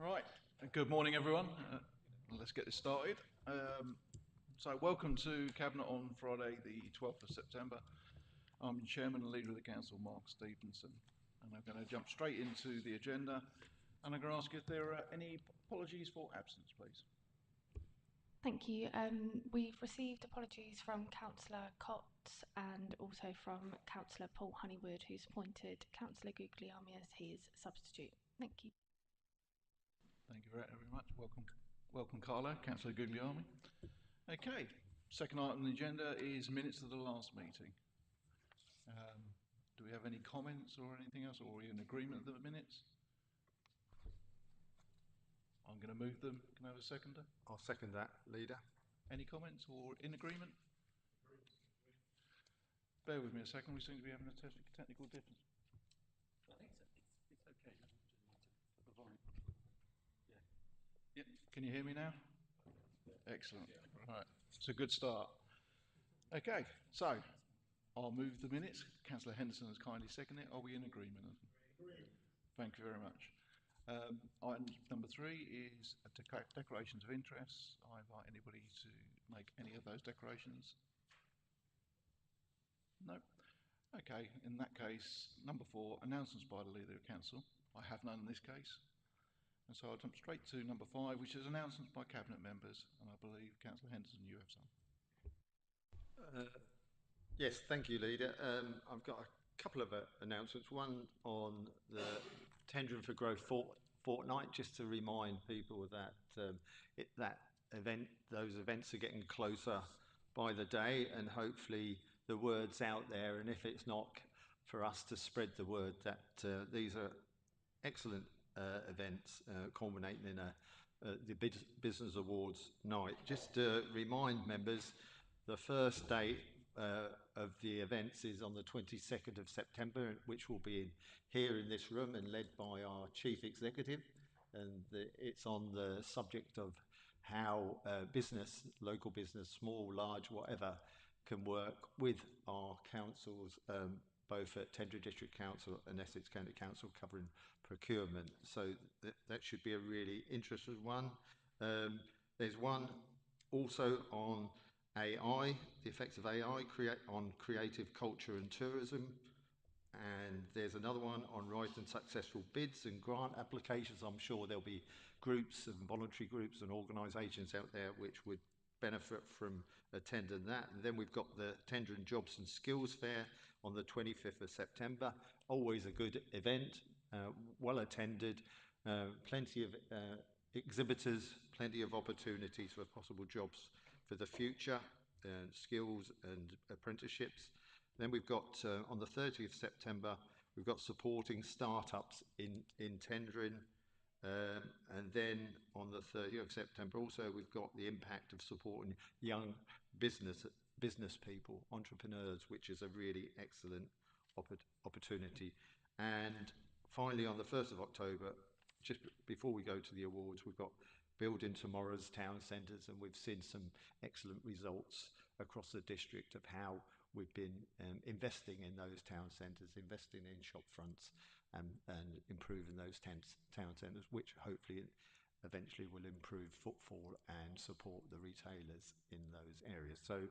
Right, good morning everyone. Let's get this started. Welcome to Cabinet on Friday the 12th of September. I'm Chairman and Leader of the Council, Mark Stevenson, and I'm going to jump straight into the agenda, and I'm going to ask if there are any apologies for absence, please. Thank you. We've received apologies from Councillor Cox and also from Councillor Paul Honeywood, who's appointed Councillor Guglielmi as his substitute. Thank you. Thank you very much. Welcome Carlo, Councillor Guglielmi. Okay, second item on the agenda is minutes of the last meeting. Do we have any comments or anything else, or are we in agreement with the minutes? I'm going to move them. Can I have a seconder? I'll second that, Leader. Any comments or in agreement? Bear with me a second. We seem to be having a technical difference. I think it's okay. You just need to put the volume. Yep. Can you hear me now? Excellent. Right. It's a good start. Okay, so I'll move the minutes. Councillor Henderson has kindly seconded it. Are we in agreement? Thank you very much. Item number 3 is declarations of interest. I invite anybody to make any of those declarations. No? Okay, in that case, number 4, announcements by the Leader of Council. I have none in this case. And so I'll jump straight to number 5, which is announcements by Cabinet members. And I believe, Councillor Henderson, you have some. Yes, thank you, Leader. I've got a couple of announcements. One on the Tendering for Growth fortnight, just to remind people that those events are getting closer by the day, and hopefully the word's out there. And if it's not, for us to spread the word that these are excellent events culminating in the Business Awards night. Just to remind members, the first day of the events is on the 22nd of September, which will be here in this room and led by our Chief Executive. And it's on the subject of how business, local business, small, large, whatever, can work with our councils, both at Tendring District Council and Essex County Council, covering procurement. So that should be a really interesting one. There's one also on AI, the effects of AI on creative culture and tourism. And there's another one on right and successful bids and grant applications. I'm sure there'll be groups and voluntary groups and organisations out there which would benefit from attending that. And then we've got the Tendering Jobs and Skills Fair on the 25th of September. Always a good event, well attended, plenty of exhibitors, plenty of opportunities for possible jobs for the future, skills and apprenticeships. Then we've got on the 30th of September, we've got supporting startups in tendering. And then on the 30th of September, also we've got the impact of supporting young business people, entrepreneurs, which is a really excellent opportunity. And finally, on the 1st of October, just before we go to the awards, we've got Building Tomorrow's Town Centres, and we've seen some excellent results across the district of how we've been investing in those town centres, investing in shop fronts and improving those town centres, which hopefully eventually will improve footfall and support the retailers in those areas. So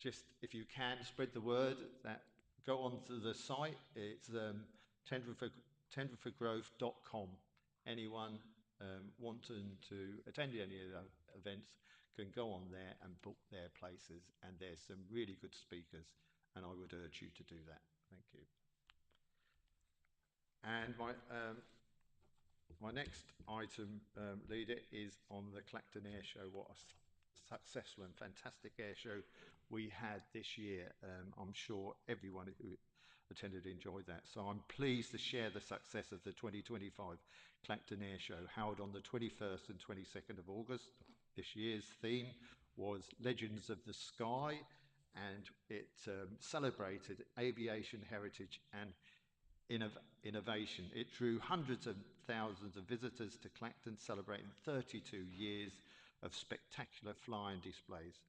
just, if you can, spread the word, that go onto the site. It's tenderingforgrowth.com. Anyone wanting to attend any of the events can go on there and book their places, and there's some really good speakers, and I would urge you to do that. Thank you. And my next item, Leader, is on the Clacton Air Show. What a successful and fantastic air show we had this year. I'm sure everyone who attended enjoyed that. So I'm pleased to share the success of the 2025 Clacton Air Show, held on the 21st and 22nd of August. This year's theme was Legends of the Sky, and it celebrated aviation heritage and innovation. It drew hundreds of thousands of visitors to Clacton, celebrating 32 years of spectacular flying displays.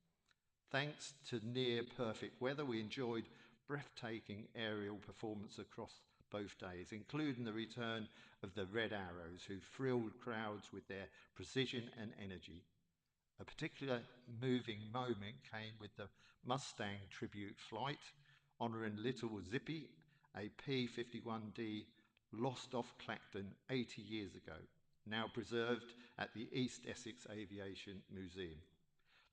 Thanks to near perfect weather, we enjoyed breathtaking aerial performance across both days, including the return of the Red Arrows, who thrilled crowds with their precision and energy. A particular moving moment came with the Mustang tribute flight, honouring Little Zippy, a P-51D lost off Clacton 80 years ago, now preserved at the East Essex Aviation Museum.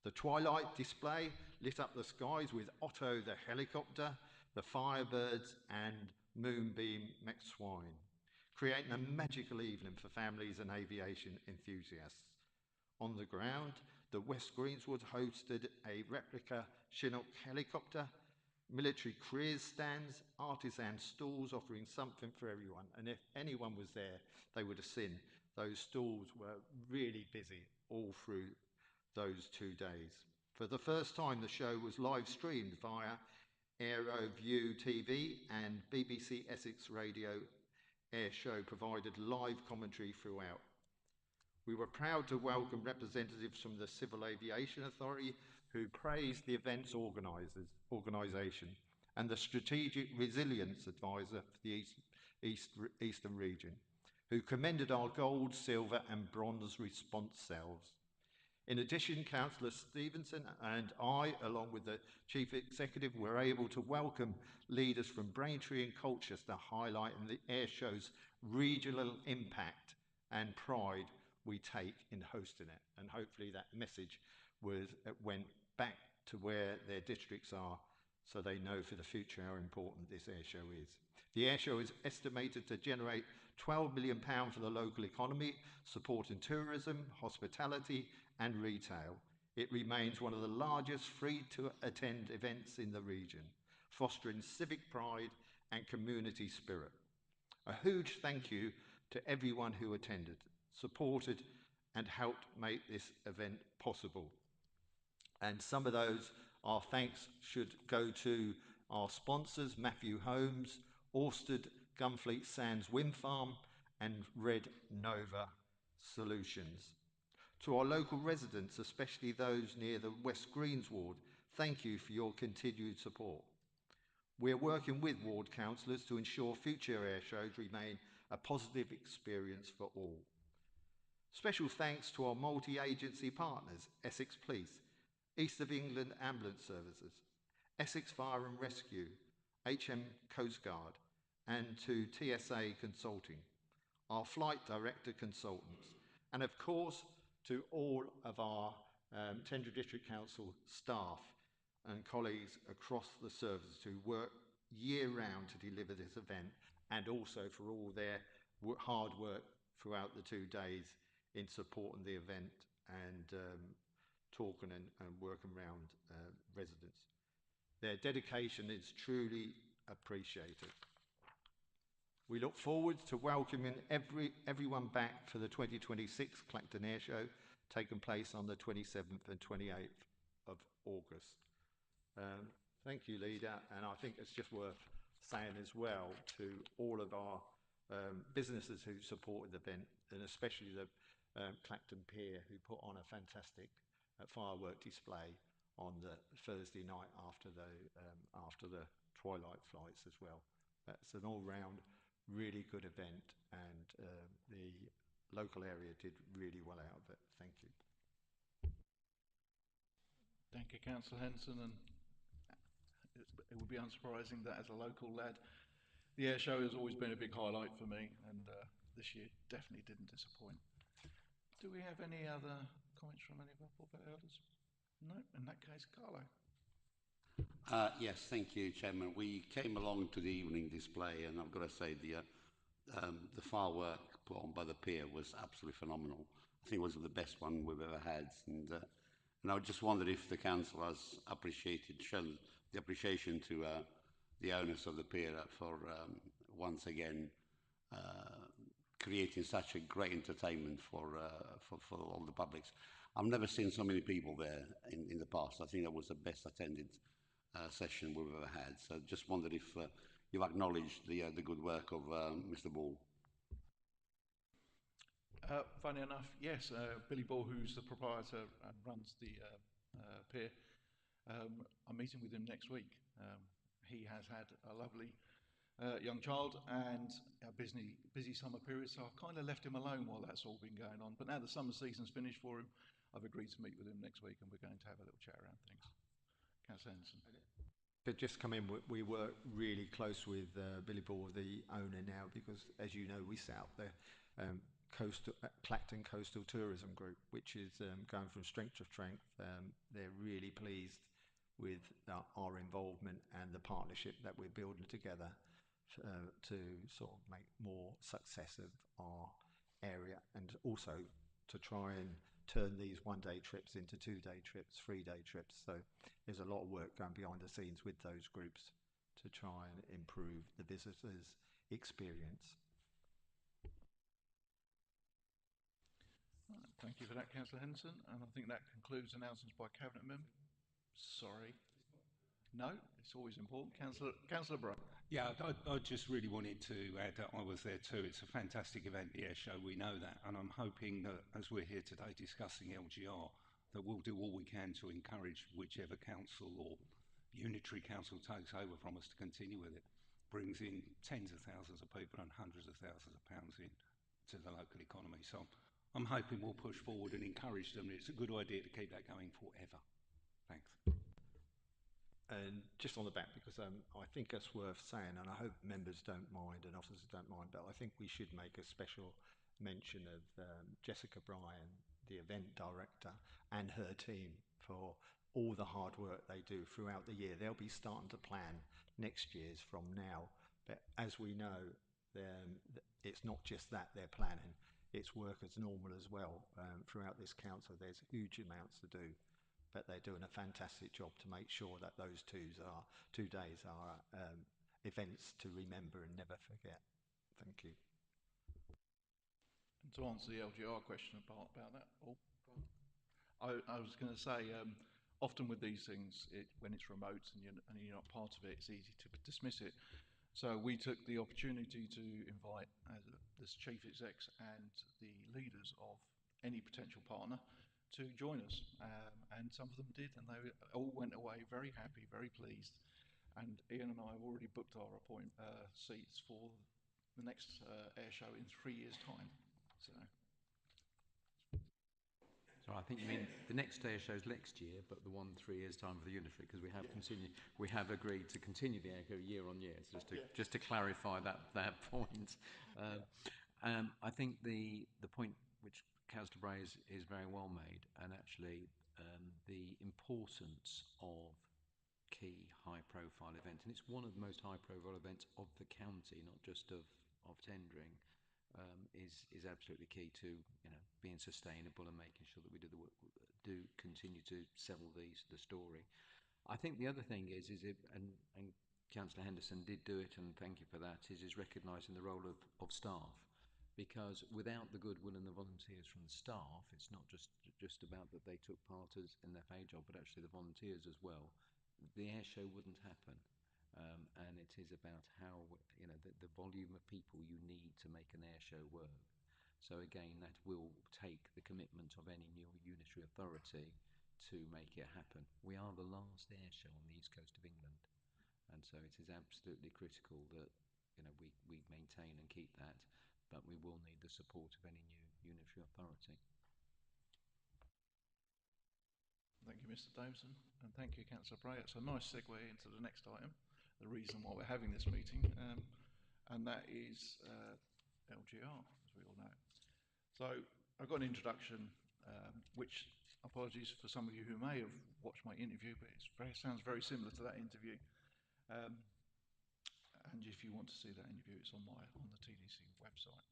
The twilight display lit up the skies with Otto the helicopter, the Firebirds and Moonbeam McSwine, creating a magical evening for families and aviation enthusiasts. On the ground, the West Greenswood hosted a replica Chinook helicopter, military careers stands, artisan stalls offering something for everyone. And if anyone was there, they would have seen those stalls were really busy all through those 2 days. For the first time, the show was live streamed via AeroView TV, and BBC Essex Radio Air Show provided live commentary throughout. We were proud to welcome representatives from the Civil Aviation Authority, who praised the event's organisation, and the Strategic Resilience Advisor for the Eastern region, who commended our gold, silver and bronze response cells. In addition, Councillor Stevenson and I, along with the Chief Executive, were able to welcome leaders from Braintree and Colchester, highlighting the air show's regional impact and pride we take in hosting it. And hopefully that message went back to where their districts are, so they know for the future how important this air show is. The air show is estimated to generate £12 million for the local economy, supporting tourism, hospitality and retail. It remains one of the largest free-to-attend events in the region, fostering civic pride and community spirit. A huge thank you to everyone who attended, supported and helped make this event possible. And some of those, our thanks should go to our sponsors, Matthew Holmes, Orsted Gunfleet Sands Wind Farm and Red Nova Solutions. To our local residents, especially those near the West Greens ward, thank you for your continued support. We're working with ward councillors to ensure future air shows remain a positive experience for all. Special thanks to our multi-agency partners, Essex Police, East of England Ambulance Services, Essex Fire and Rescue, HM Coast Guard, and to TSA Consulting, our flight director consultants, and of course to all of our Tendra District Council staff and colleagues across the services who work year round to deliver this event, and also for all their hard work throughout the 2 days in supporting the event and talking and working around residents. Their dedication is truly appreciated. We look forward to welcoming everyone back for the 2026 Clacton Air Show, taking place on the 27th and 28th of August. Thank you, Leader, and I think it's just worth saying as well to all of our businesses who supported the event, and especially the Clacton Pier, who put on a fantastic firework display on the Thursday night after the twilight flights as well. That's an all-round really good event, and the local area did really well out of it. Thank you. Thank you, Councillor Henderson, and it would be unsurprising that as a local lad, the air show has always been a big highlight for me, and this year definitely didn't disappoint. Do we have any other comments from any of our pulpit elders? No, in that case, Carlo. Yes, thank you, Chairman. We came along to the evening display, and I've got to say the firework put on by the pier was absolutely phenomenal. I think it was the best one we've ever had, and I just wondered if the council has shown the appreciation to the owners of the pier for once again creating such a great entertainment for all the publics. I've never seen so many people there in the past. I think that was the best attended session we've ever had. So just wondered if you've acknowledged the good work of Mr. Ball. Funny enough, yes, Billy Ball, who's the proprietor and runs the pier, I'm meeting with him next week. He has had a lovely young child and a busy summer period, so I've kind of left him alone while that's all been going on. But now the summer season's finished for him, I've agreed to meet with him next week and we're going to have a little chat around things. Councillor Henderson. To just come in, we work really close with Billy Ball, the owner now, because as you know, we set up the Clacton Coastal Tourism Group, which is going from strength to strength. They're really pleased with our involvement and the partnership that we're building together to sort of make more success of our area, and also to try and turn these one-day trips into two-day trips, three-day trips. So there's a lot of work going behind the scenes with those groups to try and improve the visitors' experience. Right, thank you for that, Councillor Henderson, and I think that concludes announcements by Cabinet Member. Sorry. No, it's always important. Councillor Bray. Yeah, I just really wanted to add that I was there too. It's a fantastic event, the air show, we know that, and I'm hoping that as we're here today discussing LGR, that we'll do all we can to encourage whichever council or unitary council takes over from us to continue with it. Brings in tens of thousands of people and hundreds of thousands of pounds in to the local economy. So I'm hoping we'll push forward and encourage them. It's a good idea to keep that going forever. Thanks. And just on the back, because I think it's worth saying, and I hope members don't mind and officers don't mind, but I think we should make a special mention of Jessica Bryan, the event director, and her team for all the hard work they do throughout the year. They'll be starting to plan next year's from now, but as we know, it's not just that they're planning, it's work as normal as well. Throughout this council, there's huge amounts to do, but they're doing a fantastic job to make sure that those 2 days are events to remember and never forget. Thank you. And to answer the LGR question about that, Paul, I was going to say, often with these things, when it's remote and you're not part of it, it's easy to dismiss it. So we took the opportunity to invite the chief execs and the leaders of any potential partner to join us, and some of them did, and they all went away very happy, very pleased. And Ian and I have already booked our seats for the next air show in 3 years' time. So I think you mean the next air show's next year, but the one 3 years' time for the unitary, because we have agreed to continue the air show year on year. So just to clarify that point, I think the point which Councillor Bray is very well made, and actually the importance of key high-profile events, and it's one of the most high-profile events of the county, not just of tendering, is absolutely key to being sustainable and making sure that we do continue to sell the story. I think the other thing is and Councillor Henderson did do it, and thank you for that, is recognising the role of staff. Because without the goodwill and the volunteers from the staff, it's not just about that they took part in their paid job, but actually the volunteers as well, the air show wouldn't happen. And it is about how, the volume of people you need to make an air show work. So again, that will take the commitment of any new unitary authority to make it happen. We are the last air show on the east coast of England, and so it is absolutely critical that we maintain and keep that. But we will need the support of any new unitary authority. Thank you, Mr. Davison, and thank you, Councillor Bray. It's a nice segue into the next item, the reason why we're having this meeting, and that is LGR, as we all know. So I've got an introduction, which, apologies for some of you who may have watched my interview, but it sounds very similar to that interview. And if you want to see that interview, it's on the TDC website.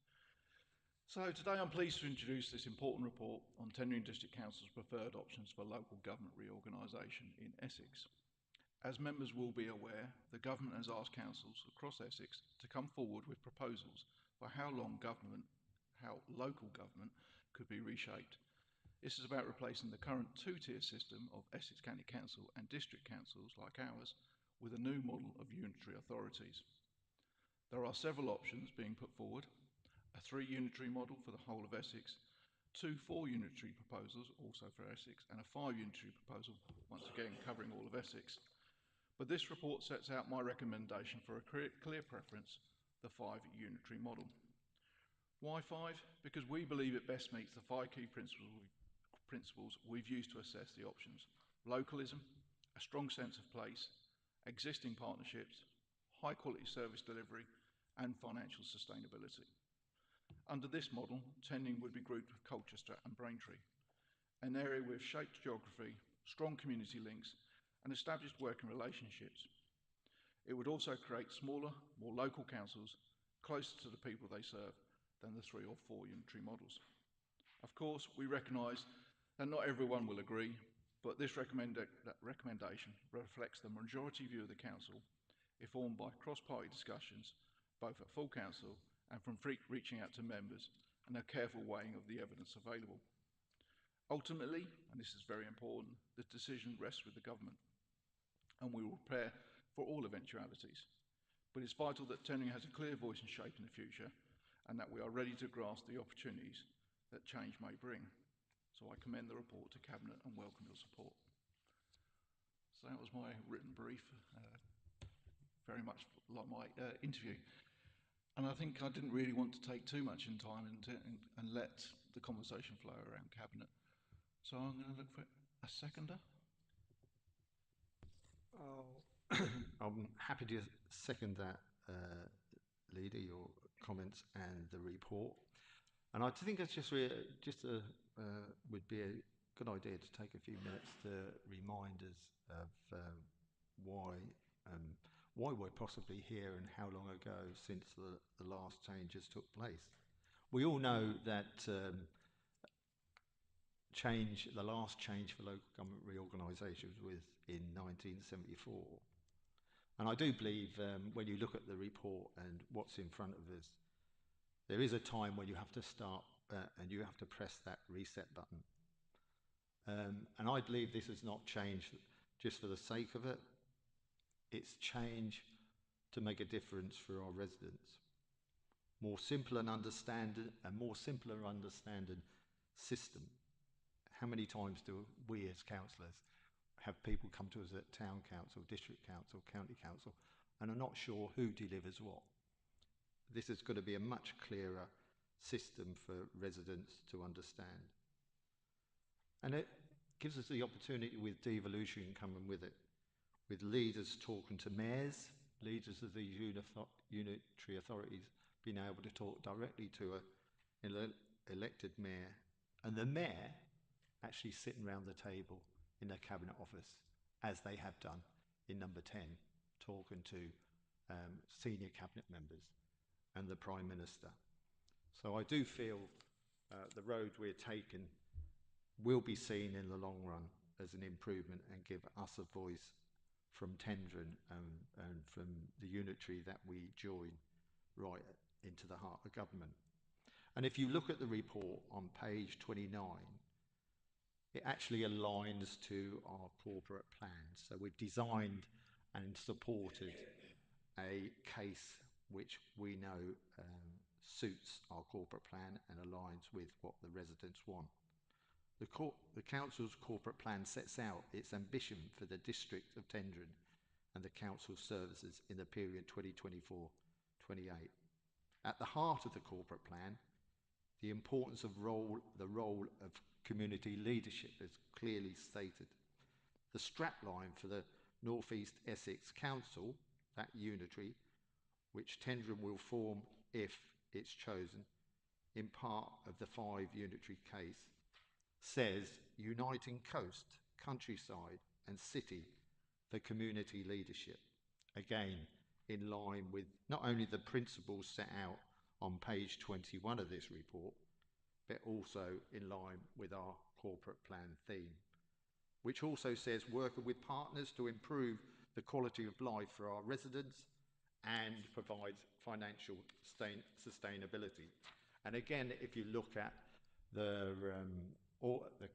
So today I'm pleased to introduce this important report on tendering district councils' preferred options for local government reorganisation in Essex. As members will be aware, the government has asked councils across Essex to come forward with proposals for how local government could be reshaped. This is about replacing the current two-tier system of Essex County Council and district councils like ours with a new model of unitary authorities. There are several options being put forward: a 3-unitary model for the whole of Essex, 2 4-unitary proposals also for Essex, and a 5-unitary proposal, once again covering all of Essex. But this report sets out my recommendation for a clear preference, the 5 unitary model. Why 5? Because we believe it best meets the 5 key principles we've used to assess the options: localism, a strong sense of place, existing partnerships, high quality service delivery, and financial sustainability. Under this model, Tending would be grouped with Colchester and Braintree, an area with shaped geography, strong community links, and established working relationships. It would also create smaller, more local councils closer to the people they serve than the 3 or 4 unitary models. Of course, we recognise that not everyone will agree, but this recommendation reflects the majority view of the council, informed by cross-party discussions, both at full council and from reaching out to members, and a careful weighing of the evidence available. Ultimately, and this is very important, the decision rests with the government, and we will prepare for all eventualities. But it's vital that Tending has a clear voice and shape in the future, and that we are ready to grasp the opportunities that change may bring. So I commend the report to Cabinet and welcome your support. So that was my written brief, very much like my interview. And I think I didn't really want to take too much in time and let the conversation flow around Cabinet. So I'm going to look for a seconder. I'm happy to second that, Leader, your comments and the report. And I think it's would be a good idea to take a few minutes to remind us of why we're possibly here and how long ago since the last changes took place. We all know that the last change for local government reorganisation was in 1974. And I do believe when you look at the report and what's in front of us, there is a time when you have to start and you have to press that reset button. And I believe this is not change just for the sake of it. It's change to make a difference for our residents. More simpler and understanding system. How many times do we as councillors have people come to us at town council, district council, county council, and are not sure who delivers what? This is going to be a much clearer system for residents to understand. And it gives us the opportunity with devolution coming with it, with leaders talking to mayors, leaders of these unitary authorities being able to talk directly to an elected mayor, and the mayor actually sitting around the table in their cabinet office, as they have done in number 10, talking to senior cabinet members and the Prime Minister. So I do feel the road we're taking will be seen in the long run as an improvement and give us a voice from Tendring and from the unitary that we join right into the heart of government. And if you look at the report on page 29, it actually aligns to our corporate plan. So we've designed and supported a case which we know suits our corporate plan and aligns with what the residents want. The Council's corporate plan sets out its ambition for the district of Tendring and the Council services in the period 2024-28. At the heart of the corporate plan, the importance of the role of community leadership is clearly stated. The strapline for the North East Essex Council, that unitary, which Tendring will form if it's chosen, in part of the 5 unitary case, says uniting coast, countryside and city for community leadership. Again, in line with not only the principles set out on page 21 of this report, but also in line with our corporate plan theme, which also says working with partners to improve the quality of life for our residents and provide financial sustainability. And again, if you look at the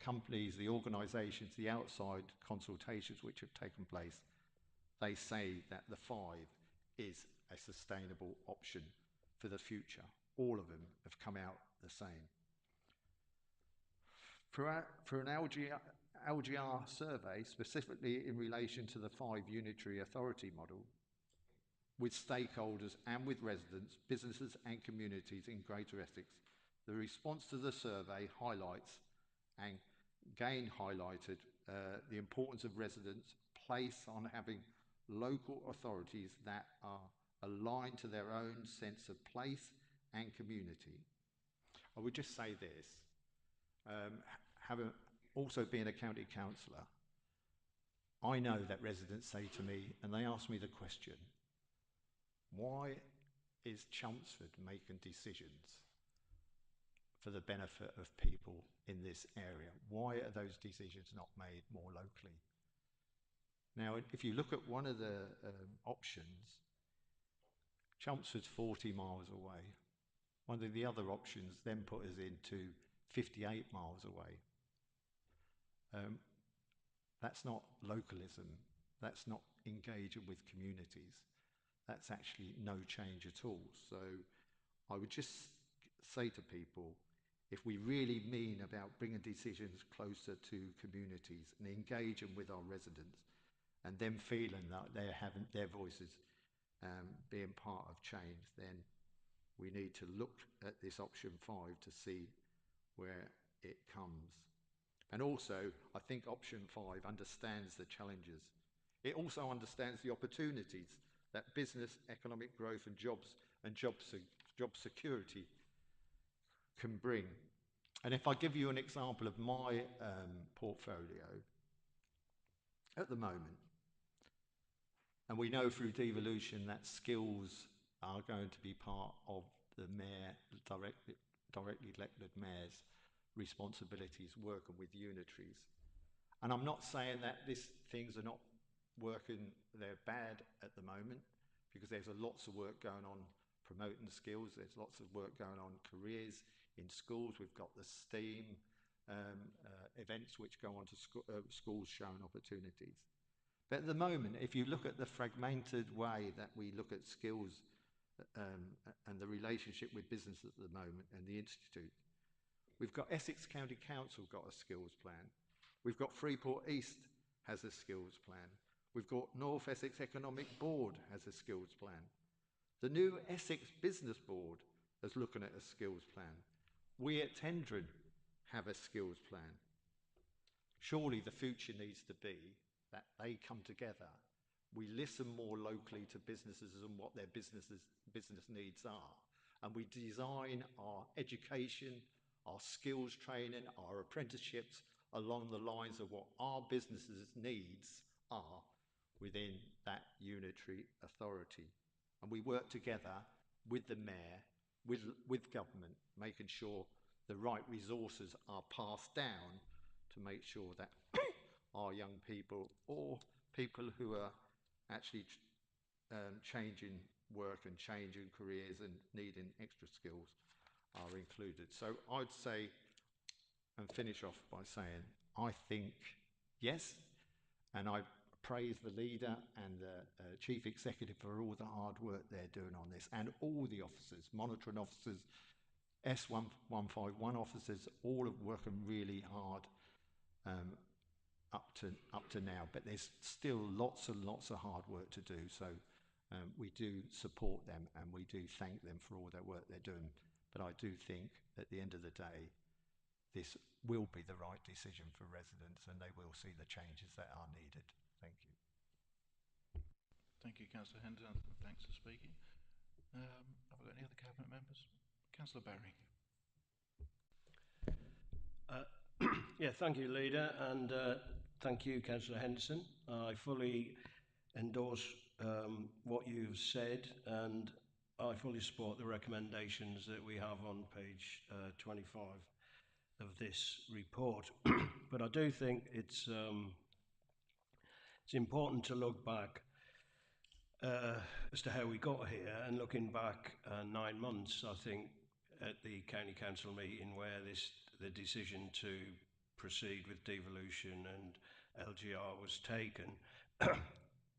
companies, the organisations, the outside consultations which have taken place, they say that the 5 is a sustainable option for the future. All of them have come out the same. For an LGR survey, specifically in relation to the 5 unitary authority model, with stakeholders and with residents, businesses and communities in Greater Essex, the response to the survey highlights and again highlighted the importance of residents' place on having local authorities that are aligned to their own sense of place and community. I would just say this, having also been a county councillor, I know that residents say to me, and they ask me the question, why is Chelmsford making decisions for the benefit of people in this area? Why are those decisions not made more locally? Now, if you look at one of the options, Chelmsford's 40 miles away. One of the other options then put us into 58 miles away. That's not localism. That's not engaging with communities. That's actually no change at all. So I would just say to people, if we really mean about bringing decisions closer to communities and engaging with our residents and them feeling that they're having their voices being part of change, then we need to look at this option 5 to see where it comes. And also, I think option 5 understands the challenges. It also understands the opportunities that business, economic growth and job security can bring. And if I give you an example of my portfolio at the moment, and we know through devolution that skills are going to be part of the mayor, directly elected mayor's responsibilities working with unitaries. And I'm not saying that things are not working, they're bad at the moment, because there's lots of work going on promoting skills, there's lots of work going on careers in schools. We've got the STEAM events which go on to schools showing opportunities. But at the moment, if you look at the fragmented way that we look at skills and the relationship with business at the moment and the Institute, we've got Essex County Council got a skills plan. We've got Freeport East has a skills plan. We've got North Essex Economic Board has a skills plan. The new Essex Business Board is looking at a skills plan. We at Tendron have a skills plan. Surely the future needs to be that they come together. We listen more locally to businesses and what their business needs are. And we design our education, our skills training, our apprenticeships along the lines of what our businesses' needs are within that unitary authority. And we work together with the mayor, with government, making sure the right resources are passed down to make sure that our young people or people who are actually changing work and changing careers and needing extra skills are included. So I'd say, and finish off by saying, I think yes, and I praise the leader and the chief executive for all the hard work they're doing on this, and all the officers, monitoring officers, S151 officers, all are working really hard up to now. But there's still lots and lots of hard work to do. So we do support them and we do thank them for all their work they're doing. But I do think at the end of the day, this will be the right decision for residents and they will see the changes that are needed. Thank you. Thank you, Councillor Henderson. Thanks for speaking. Have we got any other cabinet members? Councillor Barry. Yeah, thank you, Leader, and thank you, Councillor Henderson. I fully endorse what you've said, and I fully support the recommendations that we have on page 25 of this report. But I do think it's important to look back as to how we got here, and looking back 9 months, I think, at the County Council meeting where the decision to proceed with devolution and LGR was taken,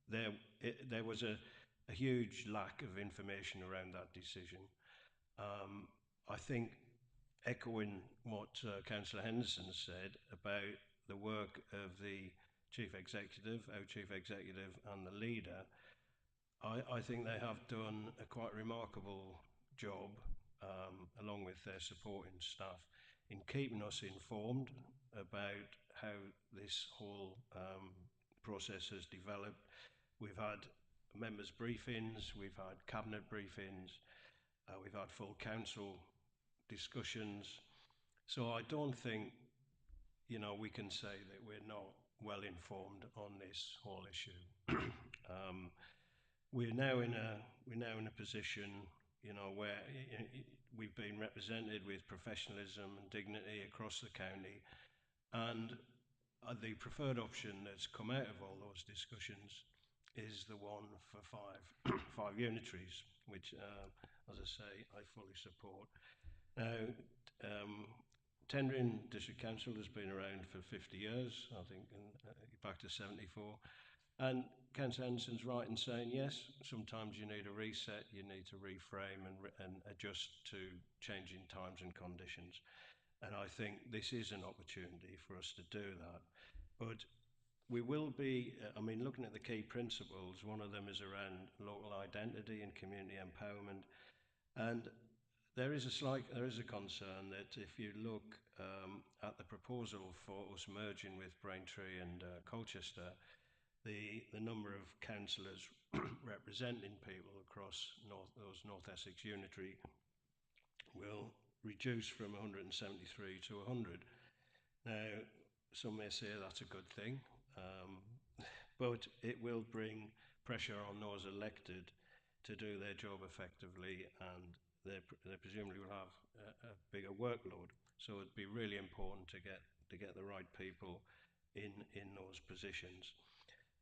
there was a huge lack of information around that decision. I think, echoing what Councillor Henderson said about the work of the chief executive, our chief executive, and the leader, I think they have done a quite remarkable job, along with their supporting staff, in keeping us informed about how this whole process has developed. We've had members' briefings, we've had cabinet briefings, we've had full council discussions. So I don't think, you know, we can say that we're not well informed on this whole issue. We're now in a position, you know, where we've been represented with professionalism and dignity across the county, and the preferred option that's come out of all those discussions is the one for five unitaries, which, as I say, I fully support. Now, tendering district council has been around for 50 years, I think, back to 74. And Councillor Henderson's right in saying, yes, sometimes you need a reset, you need to reframe and adjust to changing times and conditions. And I think this is an opportunity for us to do that. But we will be, I mean, looking at the key principles, one of them is around local identity and community empowerment. And there is a concern that if you look at the proposal for us merging with Braintree and Colchester, the number of councillors representing people across those North Essex unitary will reduce from 173 to 100. Now, some may say that's a good thing, but it will bring pressure on those elected to do their job effectively, and they presumably will have a bigger workload. So it'd be really important to get the right people in those positions.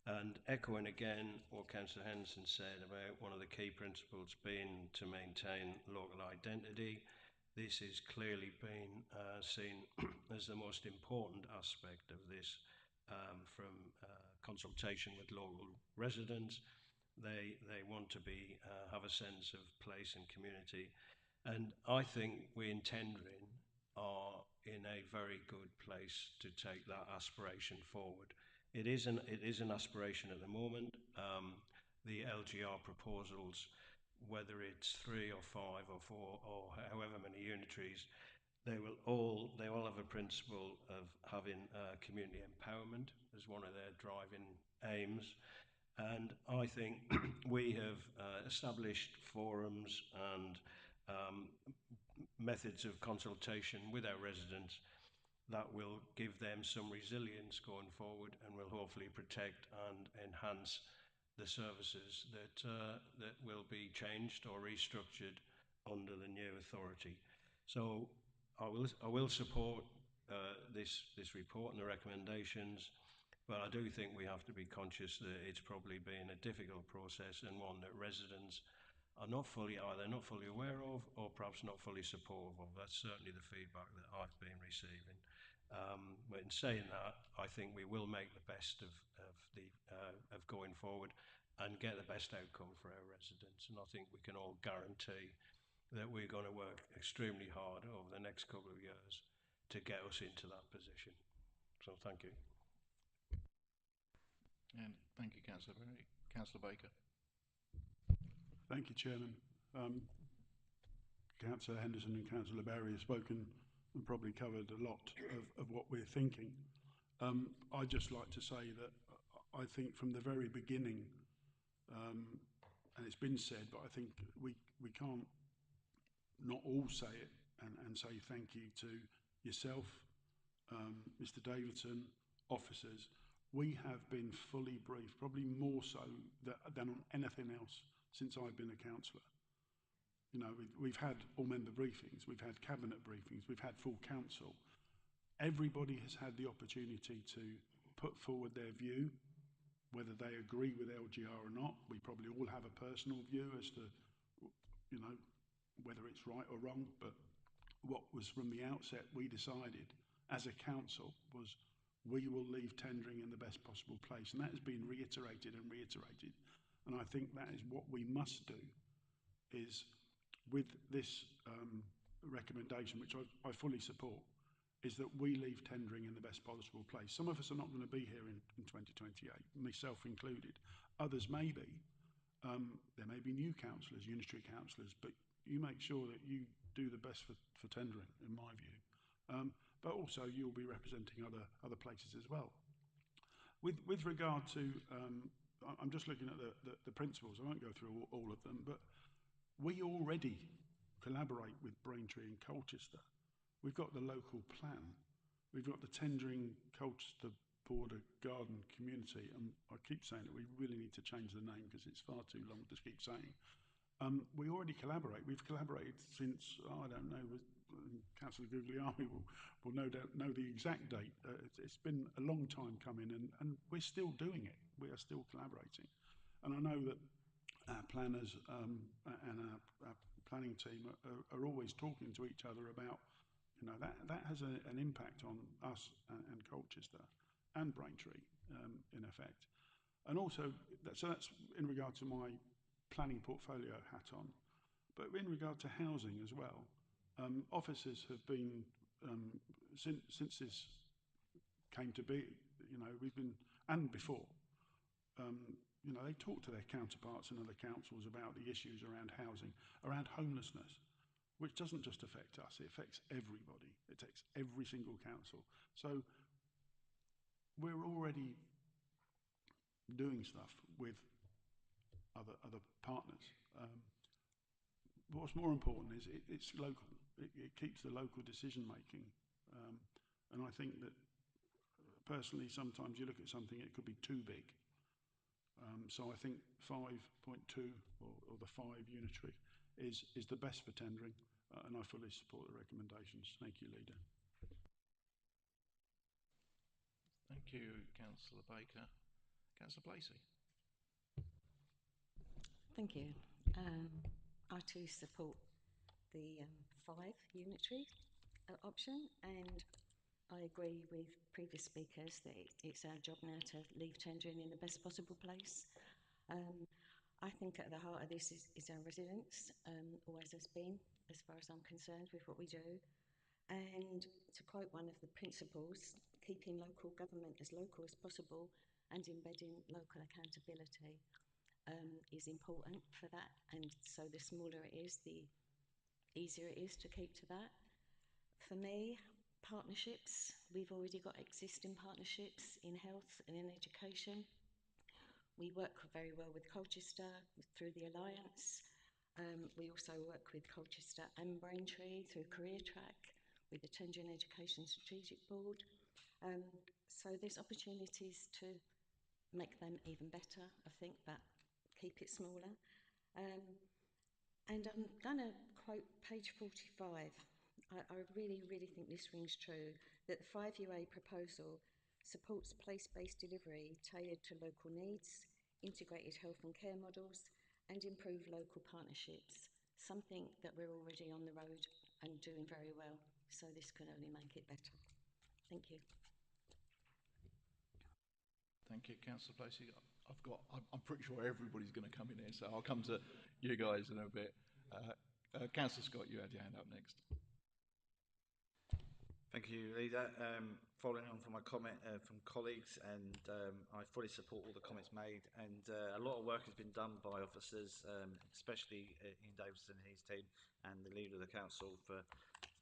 And echoing again what Councillor Henderson said about one of the key principles being to maintain local identity, this is clearly been seen as the most important aspect of this from consultation with local residents. They want to have a sense of place and community, and I think we in Tendring are in a very good place to take that aspiration forward. It is an aspiration at the moment. The LGR proposals, whether it's 3 or 5 or 4 or however many unitaries, they all have a principle of having community empowerment as one of their driving aims. And I think we have established forums and methods of consultation with our residents that will give them some resilience going forward and will hopefully protect and enhance the services that will be changed or restructured under the new authority. So I will support this report and the recommendations, but I do think we have to be conscious that it's probably been a difficult process and one that residents are not fully aware of, or perhaps not fully supportive of. That's certainly the feedback that I've been receiving. But in saying that, I think we will make the best of going forward and get the best outcome for our residents. And I think we can all guarantee that we're going to work extremely hard over the next couple of years to get us into that position. So thank you. And thank you, Councillor Berry. Councillor Baker. Thank you, Chairman. Councillor Henderson and Councillor Berry have spoken and probably covered a lot of what we're thinking. I'd just like to say that I think from the very beginning, and it's been said, but I think we can't not all say it and say thank you to yourself, Mr. Davidson, officers. We have been fully briefed, probably more so than on anything else since I've been a councillor. You know, we've had all-member briefings, we've had cabinet briefings, we've had full council. Everybody has had the opportunity to put forward their view, whether they agree with LGR or not. We probably all have a personal view as to, you know, whether it's right or wrong, but what was from the outset we decided as a council was we will leave tendering in the best possible place, and that has been reiterated and reiterated. And I think that is what we must do, is with this recommendation, which I fully support, is that we leave tendering in the best possible place. Some of us are not going to be here in 2028, myself included. Others may be. There may be new councillors, unitary councillors, but you make sure that you do the best for tendering, in my view. But also you'll be representing other places as well. With regard to, I'm just looking at the principles. I won't go through all of them, but we already collaborate with Braintree and Colchester. We've got the local plan. We've got the tendering Colchester Border Garden Community, and I keep saying that we really need to change the name because it's far too long to keep saying. We already collaborate. We've collaborated since, I don't know, Councillor Guglielmi will no doubt know the exact date. It's been a long time coming, and we're still doing it. We are still collaborating. And I know that our planners and our planning team are always talking to each other about, you know, that has an impact on us and Colchester and Braintree, in effect. And also, so that's in regard to my planning portfolio hat on. But in regard to housing as well, officers have been, since this came to be, you know, we've been, and before, you know, they talk to their counterparts in other councils about the issues around housing, around homelessness, which doesn't just affect us, it affects everybody. It affects every single council. So we're already doing stuff with other partners. What's more important is it's local. It keeps the local decision making. And I think that personally, sometimes you look at something, it could be too big. So I think 5.2 or the 5 unitary is the best for tendering, and I fully support the recommendations. Thank you, Leader. Thank you, Councillor Baker. Councillor Placey. Thank you. I too support the 5 unitary option, and I agree with previous speakers that it's our job now to leave tendering in the best possible place. I think at the heart of this is our residents, always has been, as far as I'm concerned, with what we do. And to quote one of the principles, keeping local government as local as possible and embedding local accountability is important for that. And so the smaller it is, the easier it is to keep to that. For me, partnerships, we've already got existing partnerships in health and in education. We work very well with Colchester through the Alliance. We also work with Colchester and Braintree through Career Track, with the Tendering Education Strategic Board. So there's opportunities to make them even better, I think, but keep it smaller. And I'm going to quote page 45. I really, really think this rings true, that the 5UA proposal supports place-based delivery tailored to local needs, integrated health and care models, and improved local partnerships, something that we're already on the road and doing very well. So this can only make it better. Thank you. Thank you, Councillor Placey. I'm pretty sure everybody's going to come in here, so I'll come to you guys in a bit. Councillor Scott, you had your hand up next. Thank you, Leader. Following on from my comment from colleagues, and I fully support all the comments made, and a lot of work has been done by officers, especially Ian Davison and his team, and the Leader of the Council for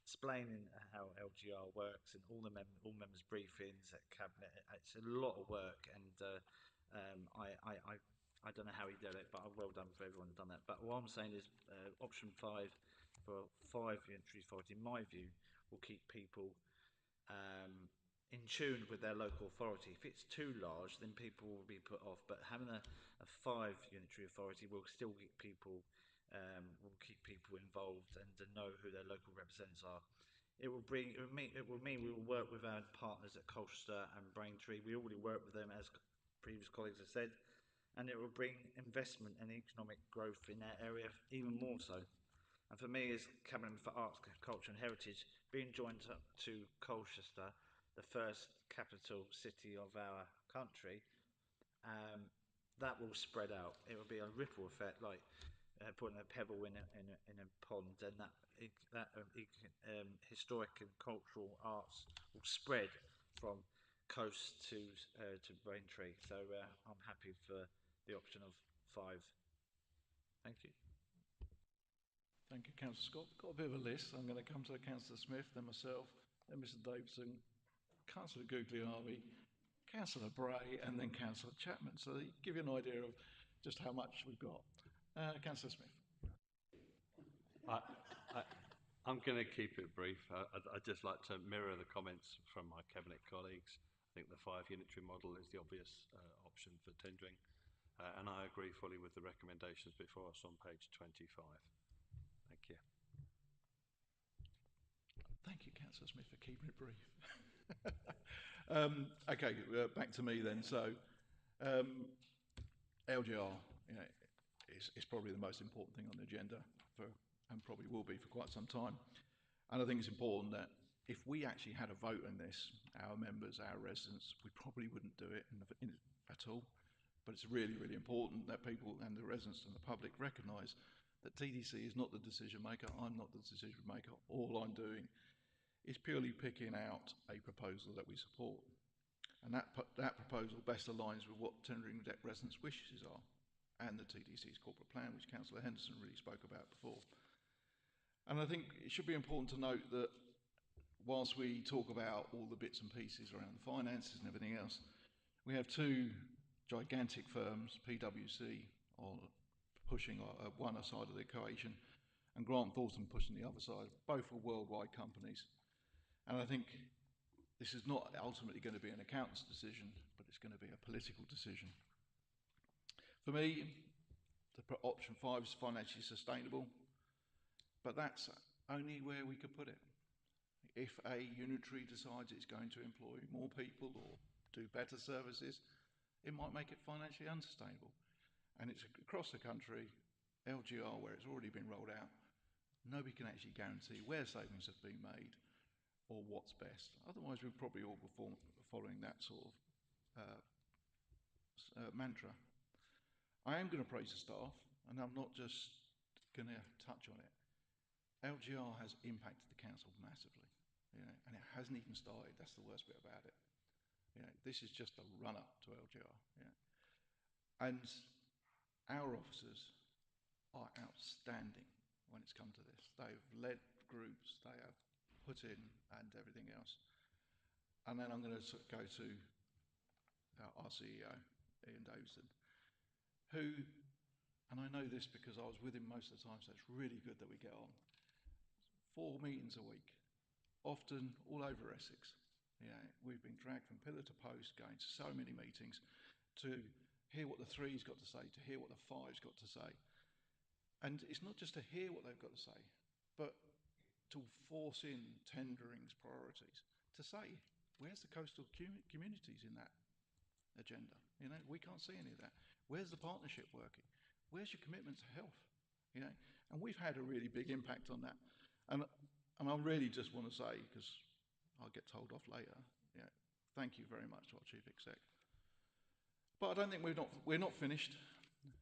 explaining how LGR works, and all members' briefings at Cabinet. It's a lot of work, and I don't know how he did it, but well done for everyone who's done that. But what I'm saying is option 5 for 5 unitary authority, in my view, will keep people in tune with their local authority. If it's too large, then people will be put off. But having a 5 unitary authority will still get people, will keep people involved and to know who their local representatives are. It will mean we will work with our partners at Colchester and Braintree. We already work with them, as previous colleagues have said, and it will bring investment and economic growth in that area even more so. And for me, as Cabinet for Arts, Culture and Heritage, being joined up to Colchester, the first capital city of our country, that will spread out. It will be a ripple effect, like putting a pebble in a pond, and historic and cultural arts will spread from coast to Braintree. So I'm happy for the option of 5. Thank you. Thank you, Councillor Scott. Got a bit of a list. I'm going to come to Councillor Smith, then myself, then Mr Davidson, Councillor Guglielmi, Councillor Bray, and then Councillor Chapman. So they give you an idea of just how much we've got. Councillor Smith. I'm going to keep it brief. I'd just like to mirror the comments from my cabinet colleagues. I think the 5 unitary model is the obvious option for tendering, and I agree fully with the recommendations before us on page 25. Thank you. Thank you, Councillor Smith, for keeping it brief. Okay, back to me then. So, LGR, you know, is probably the most important thing on the agenda and probably will be for quite some time. And I think it's important that if we actually had a vote on this, our members, our residents, we probably wouldn't do it at all. But it's really, really important that people and the residents and the public recognise that TDC is not the decision maker. I'm not the decision maker. All I'm doing is purely picking out a proposal that we support. And that proposal best aligns with what tendering residents' wishes are and the TDC's corporate plan, which Councillor Henderson really spoke about before. And I think it should be important to note that whilst we talk about all the bits and pieces around the finances and everything else, we have 2 gigantic firms, PwC pushing one side of the equation and Grant Thornton pushing the other side. Both are worldwide companies. And I think this is not ultimately going to be an accountant's decision, but it's going to be a political decision. For me, the option 5 is financially sustainable, but that's only where we could put it. If a unitary decides it's going to employ more people or do better services, it might make it financially unsustainable. And it's across the country, LGR, where it's already been rolled out, nobody can actually guarantee where savings have been made or what's best. Otherwise, we'd probably all be following that sort of mantra. I am going to praise the staff, and I'm not just going to touch on it. LGR has impacted the council massively, you know, and it hasn't even started. That's the worst bit about it. You know, this is just a run-up to LGR. You know. And our officers are outstanding when it's come to this. They've led groups, they have put in and everything else. And then I'm going to go to our CEO, Ian Davidson, who, and I know this because I was with him most of the time, so it's really good that we get on. 4 meetings a week, often all over Essex. You know, we've been dragged from pillar to post, going to so many meetings to hear what the 3's got to say, to hear what the 5's got to say. And it's not just to hear what they've got to say, but to force in tendering's priorities, to say, where's the coastal communities in that agenda? You know, we can't see any of that. Where's the partnership working? Where's your commitment to health? You know, and we've had a really big impact on that. And I really just want to say, because I'll get told off later, you know, thank you very much to our chief exec. But I don't think we're not finished,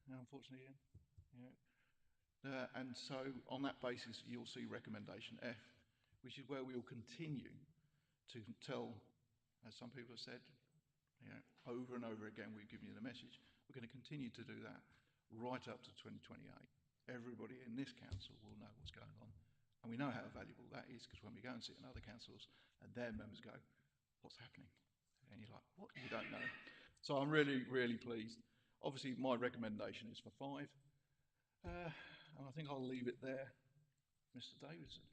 unfortunately, Ian. You know. And so on that basis, you'll see recommendation F, which is where we will continue to tell, as some people have said, you know, over and over again, we've given you the message. We're going to continue to do that right up to 2028. Everybody in this council will know what's going on. And we know how valuable that is, because when we go and sit in other councils and their members go, what's happening? And you're like, what? You don't know. So I'm really, really pleased. Obviously, my recommendation is for 5. And I think I'll leave it there. Mr. Davidson.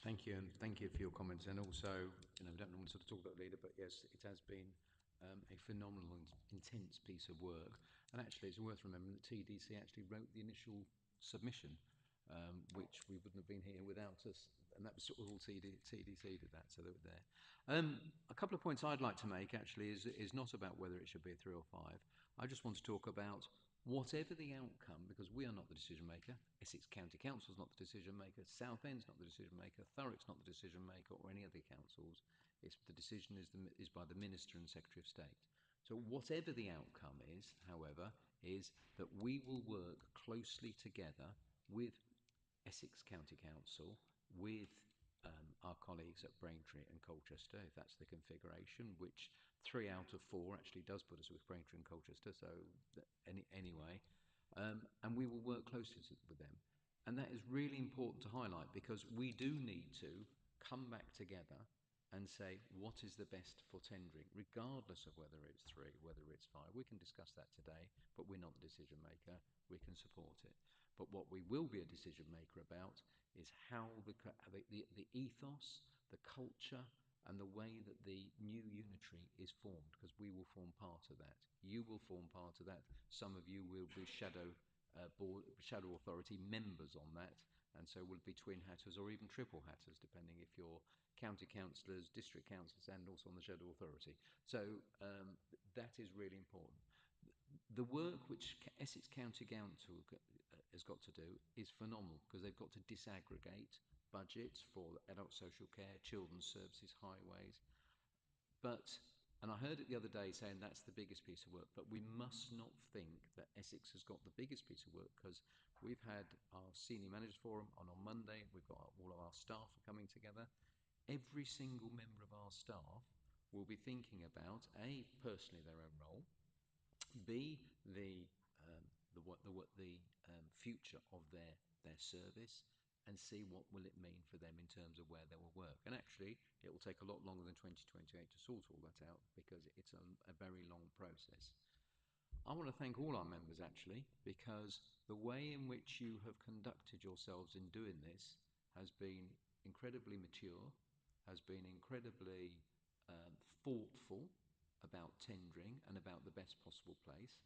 Thank you, and thank you for your comments. And also, you know, we don't want to sort of talk about leader, but yes, it has been a phenomenal and intense piece of work. And actually, it's worth remembering that TDC actually wrote the initial submission, which we wouldn't have been here without us. And that was sort of all TDC did that, so they were there. A couple of points I'd like to make actually is not about whether it should be a 3 or 5. I just want to talk about whatever the outcome, because we are not the decision maker, Essex County Council is not the decision maker, Southend's not the decision maker, Thurrock's not the decision maker, or any other councils. The decision is by the Minister and Secretary of State. So whatever the outcome is, however, is that we will work closely together with Essex County Council, with our colleagues at Braintree and Colchester, if that's the configuration, which 3 out of 4 actually does put us with Braintree and Colchester, so anyway. And we will work closely with them. And that is really important to highlight, because we do need to come back together and say, what is the best for tendering, regardless of whether it's 3, whether it's 5. We can discuss that today, but we're not the decision maker. We can support it. But what we will be a decision maker about is how the ethos, the culture, and the way that the new unitary is formed, because we will form part of that. You will form part of that. Some of you will be shadow authority members on that, and so will be twin hatters or even triple hatters, depending if you're county councillors, district councillors, and also on the shadow authority. So that is really important. The work which Essex County Council has got to do is phenomenal, because they've got to disaggregate budgets for adult social care, children's services, highways. And I heard it the other day saying that's the biggest piece of work, but we must not think that Essex has got the biggest piece of work, because we've had our senior managers forum on Monday. We've got all of our staff are coming together. Every single member of our staff will be thinking about A, personally their own role, B, the future of their service, and C, what will it mean for them in terms of where they will work. And actually, it will take a lot longer than 2028 to sort all that out, because it's a very long process. I want to thank all our members, actually, because the way in which you have conducted yourselves in doing this has been incredibly mature, has been incredibly thoughtful about tendering and about the best possible place.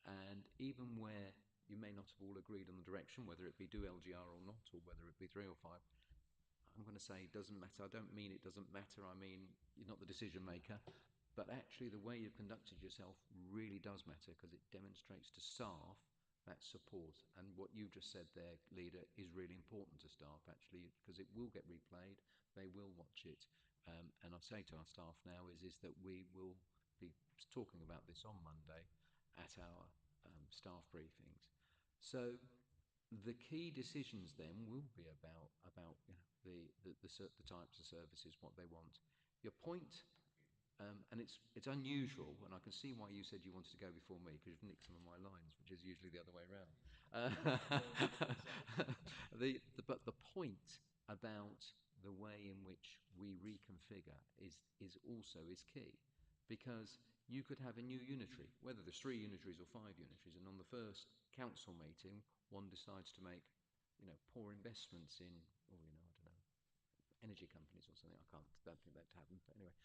And even where you may not have all agreed on the direction, whether it be do LGR or not, or whether it be 3 or 5, I'm going to say it doesn't matter. I don't mean it doesn't matter. I mean, you're not the decision maker. But actually, the way you've conducted yourself really does matter, because it demonstrates to staff that support. And what you just said there, Leader, is really important to staff, actually, because it will get replayed. They will watch it. And I say to our staff now is that we will be talking about this on Monday at our staff briefings. So the key decisions then will be about the types of services, what they want. Your point, and it's unusual, and I can see why you said you wanted to go before me, because you've nicked some of my lines, which is usually the other way around. But the point about the way in which we reconfigure is key, because you could have a new unitary, whether there's 3 unitaries or 5 unitaries, and on the first council meeting, one decides to make, poor investments in, I don't know, energy companies or something. Don't think that'd happen, but anyway.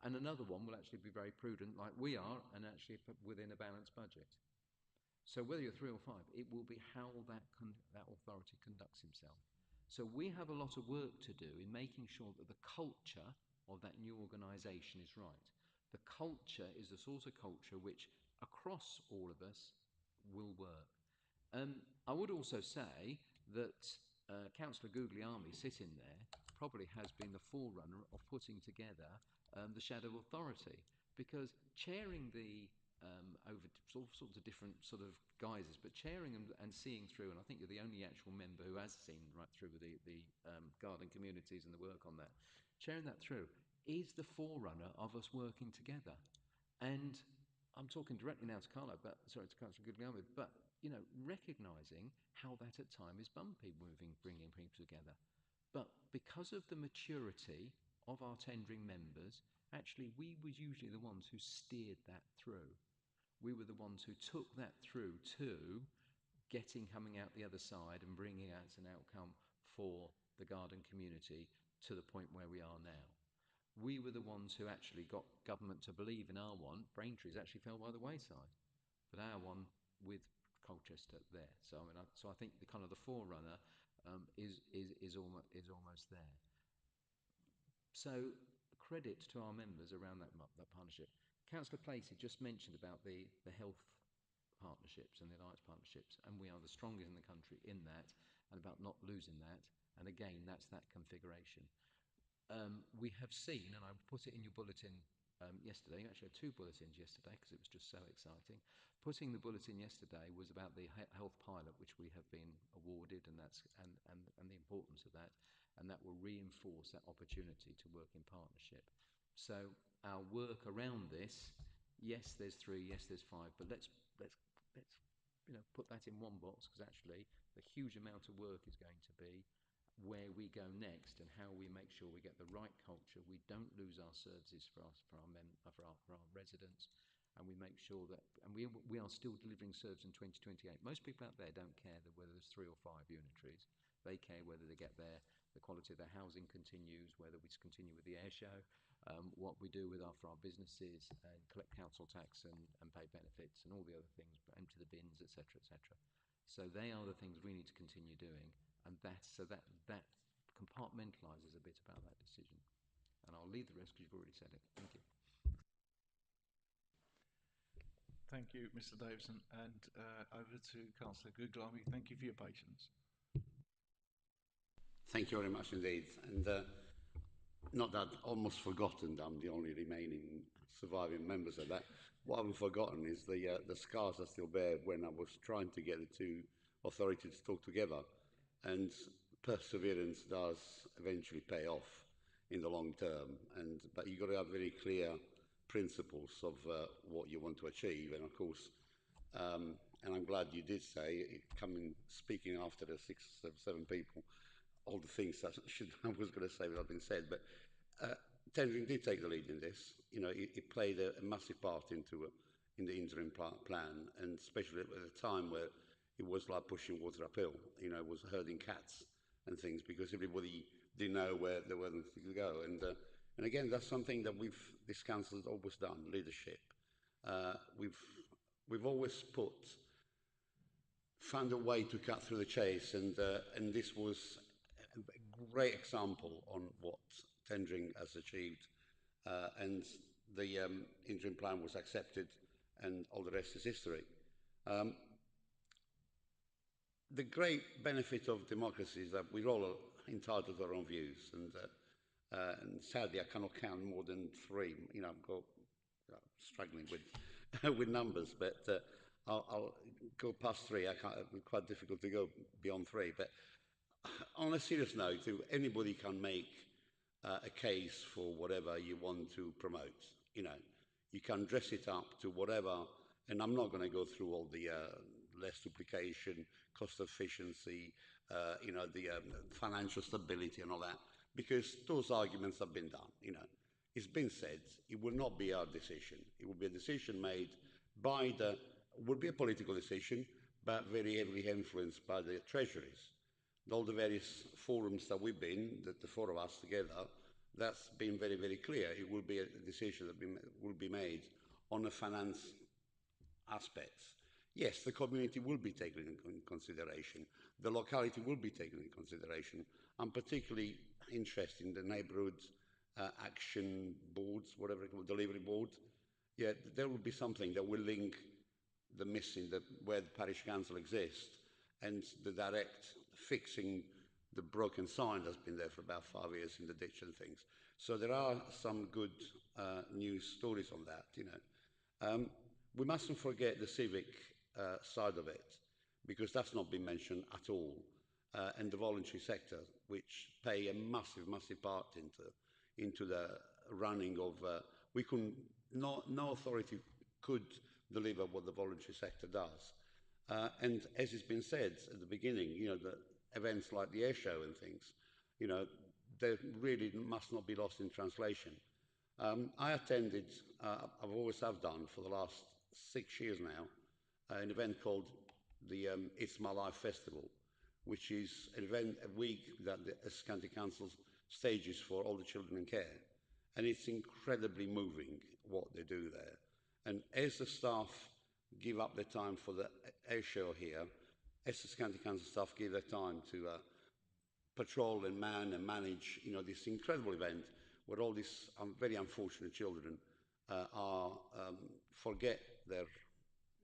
And another one will actually be very prudent, like we are, and actually put within a balanced budget. So whether you're 3 or 5, it will be how that authority conducts himself. So we have a lot of work to do in making sure that the culture of that new organisation is right. The culture is the sort of culture which, across all of us, will work. I would also say that Councillor Guglielmi sitting there probably has been the forerunner of putting together the Shadow Authority, because chairing the over sorts of different sort of guises, but chairing them and seeing through, and I think you're the only actual member who has seen right through the garden communities and the work on that, chairing that through is the forerunner of us working together. And I'm talking directly now to Carlo, to Councillor Guglielmi, but recognising how that at times is bumpy, bringing people together. But because of the maturity of our tendering members, actually we were usually the ones who steered that through. We were the ones who took that through to coming out the other side and bringing as an outcome for the garden community to the point where we are now. We were the ones who actually got government to believe in our one. Braintree's actually fell by the wayside, but our one with Colchester there. So I think the kind of the forerunner is almost there. So credit to our members around that partnership. Councillor Placey just mentioned about the health partnerships and the alliance partnerships, and we are the strongest in the country in that, and about not losing that. And again, that's that configuration. We have seen, and I put it in your bulletin yesterday. You actually had 2 bulletins yesterday because it was just so exciting. Putting the bulletin yesterday was about the health pilot, which we have been awarded, and the importance of that, and that will reinforce that opportunity to work in partnership. So our work around this, yes, there's 3, yes, there's 5, but let's put that in one box, because actually the huge amount of work is going to be where we go next and how we make sure we get the right culture, we don't lose our services for our residents, and we make sure that, and we are still delivering service in 2028. Most people out there don't care whether there's 3 or 5 unitaries. They care whether they get the quality of their housing continues, whether we continue with the air show, what we do for our businesses, and collect council tax and pay benefits and all the other things, empty the bins, etc., etc. So they are the things we need to continue doing, and that compartmentalises a bit about that decision. And I'll leave the rest because you've already said it. Thank you. Thank you, Mr. Davison, and over to Councillor Guglami. Thank you for your patience. Thank you very much indeed. And not that I've almost forgotten that I'm the only remaining surviving members of that. What I haven't forgotten is the scars I still bear when I was trying to get the 2 authorities to talk together. And perseverance does eventually pay off in the long term. But you've got to have very clear principles of what you want to achieve. And of course, and I'm glad you did say, speaking after the 6 or 7 people, all the things that I was going to say without being said. But Tendring did take the lead in this. You know, it played a massive part in the interim plan, and especially at a time where it was like pushing water uphill. You know, it was herding cats and things, because everybody didn't know where they were to go. And again, that's something that this council has always done: leadership. We've always found a way to cut through the chase, and this was a great example on what Tendring has achieved, and the interim plan was accepted, and all the rest is history. The great benefit of democracy is that we're all entitled to our own views, and sadly I cannot count more than 3. You know, I'm struggling with numbers, but I'll go past 3. It's quite difficult to go beyond 3. But on a serious note, anybody can make a case for whatever you want to promote. You know, you can dress it up to whatever, and I'm not going to go through all the less duplication, cost efficiency, the financial stability and all that, because those arguments have been done. You know, it's been said. It will not be our decision. It will be a decision made by would be a political decision, but very heavily influenced by the treasuries. All the various forums that we've been, the 4 of us together, that's been very, very clear. It will be a decision that will be made on the finance aspects. Yes, the community will be taken in consideration. The locality will be taken in consideration. I'm particularly interested in the neighbourhood action boards, whatever it called, delivery board. Yeah, there will be something that will link the where the parish council exists, and the direct fixing the broken sign that's been there for about 5 years in the ditch and things. So there are some good news stories on that, you know. We mustn't forget the civic side of it, because that's not been mentioned at all, and the voluntary sector, which play a massive, massive part into the running of. No authority could deliver what the voluntary sector does. And as it's been said at the beginning, you know, the events like the air show and things, you know, they really must not be lost in translation. I attended, I've always have done for the last 6 years now, an event called the It's My Life Festival, which is an event a week that the Essex County Council stages for all the children in care. And it's incredibly moving what they do there. And as the staff give up their time for the air show here, Essex County Council staff give their time to patrol and man and manage, you know, this incredible event where all these very unfortunate children forget their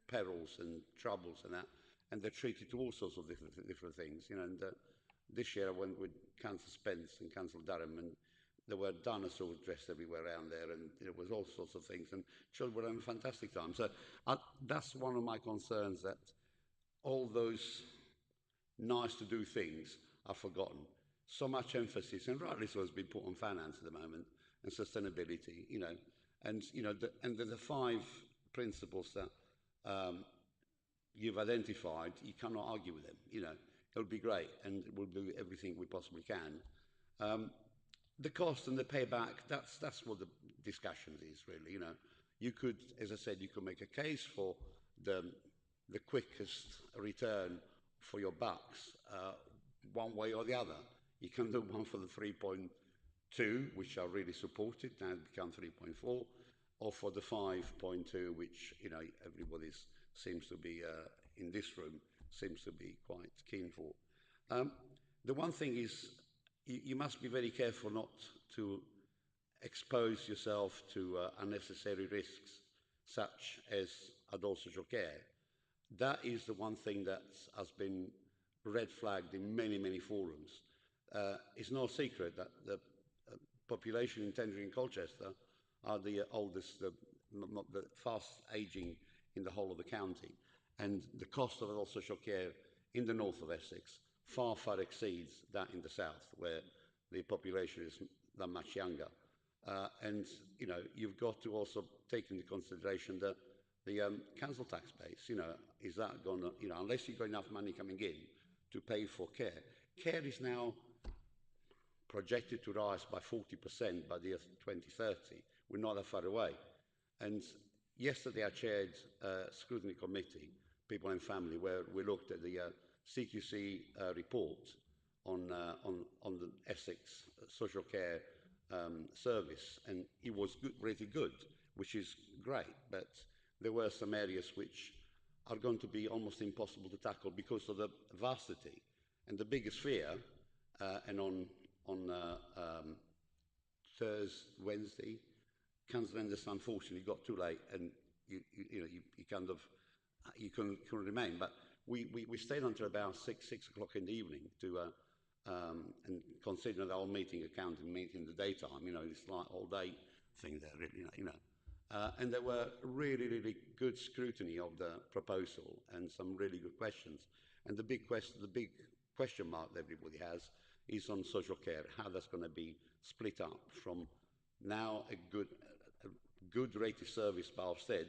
perils and troubles and that, and they're treated to all sorts of different things, you know. And this year I went with Councillor Spence and Councillor Durham, and there were dinosaurs dressed everywhere around there, and there was all sorts of things, and children were having a fantastic time. So that's one of my concerns, that all those nice to do things are forgotten. So much emphasis, and rightly so, has been put on finance at the moment and sustainability, and and the 5 principles that you've identified, you cannot argue with them. It'll be great, and we'll do everything we possibly can. The cost and the payback, that's what the discussion is really. You could, as I said, you could make a case for the quickest return for your bucks, one way or the other. You can do one for the 3.2, which are really supported, now it's become 3.4, or for the 5.2, which everybody seems to be in this room seems to be quite keen for. The one thing is, you must be very careful not to expose yourself to unnecessary risks, such as adult social care. That is the one thing that has been red flagged in many, many forums. It's no secret that the population in Tendring and Colchester are the oldest, the fast aging in the whole of the county. And the cost of adult social care in the north of Essex far, far exceeds that in the south, where the population is that much younger. And, you've got to also take into consideration that the council tax base, is that going to, unless you've got enough money coming in to pay for care. Care is now projected to rise by 40% by the year 2030. We're not that far away. And yesterday I chaired a scrutiny committee, People and Family, where we looked at the CQC report on the Essex social care service, and it was really good, which is great, but there were some areas which are going to be almost impossible to tackle because of the vastity. And the biggest fear, and on Thursday, Wednesday, Councillor Henderson unfortunately got too late, and you couldn't remain. But we stayed until about 6 o'clock in the evening to and considering the whole meeting, accounting meeting in the daytime, it's like all day thing there, really, and there were really, really good scrutiny of the proposal and some really good questions. And the big question mark that everybody has is on social care, how that's going to be split up from now a good rated service by Ofsted.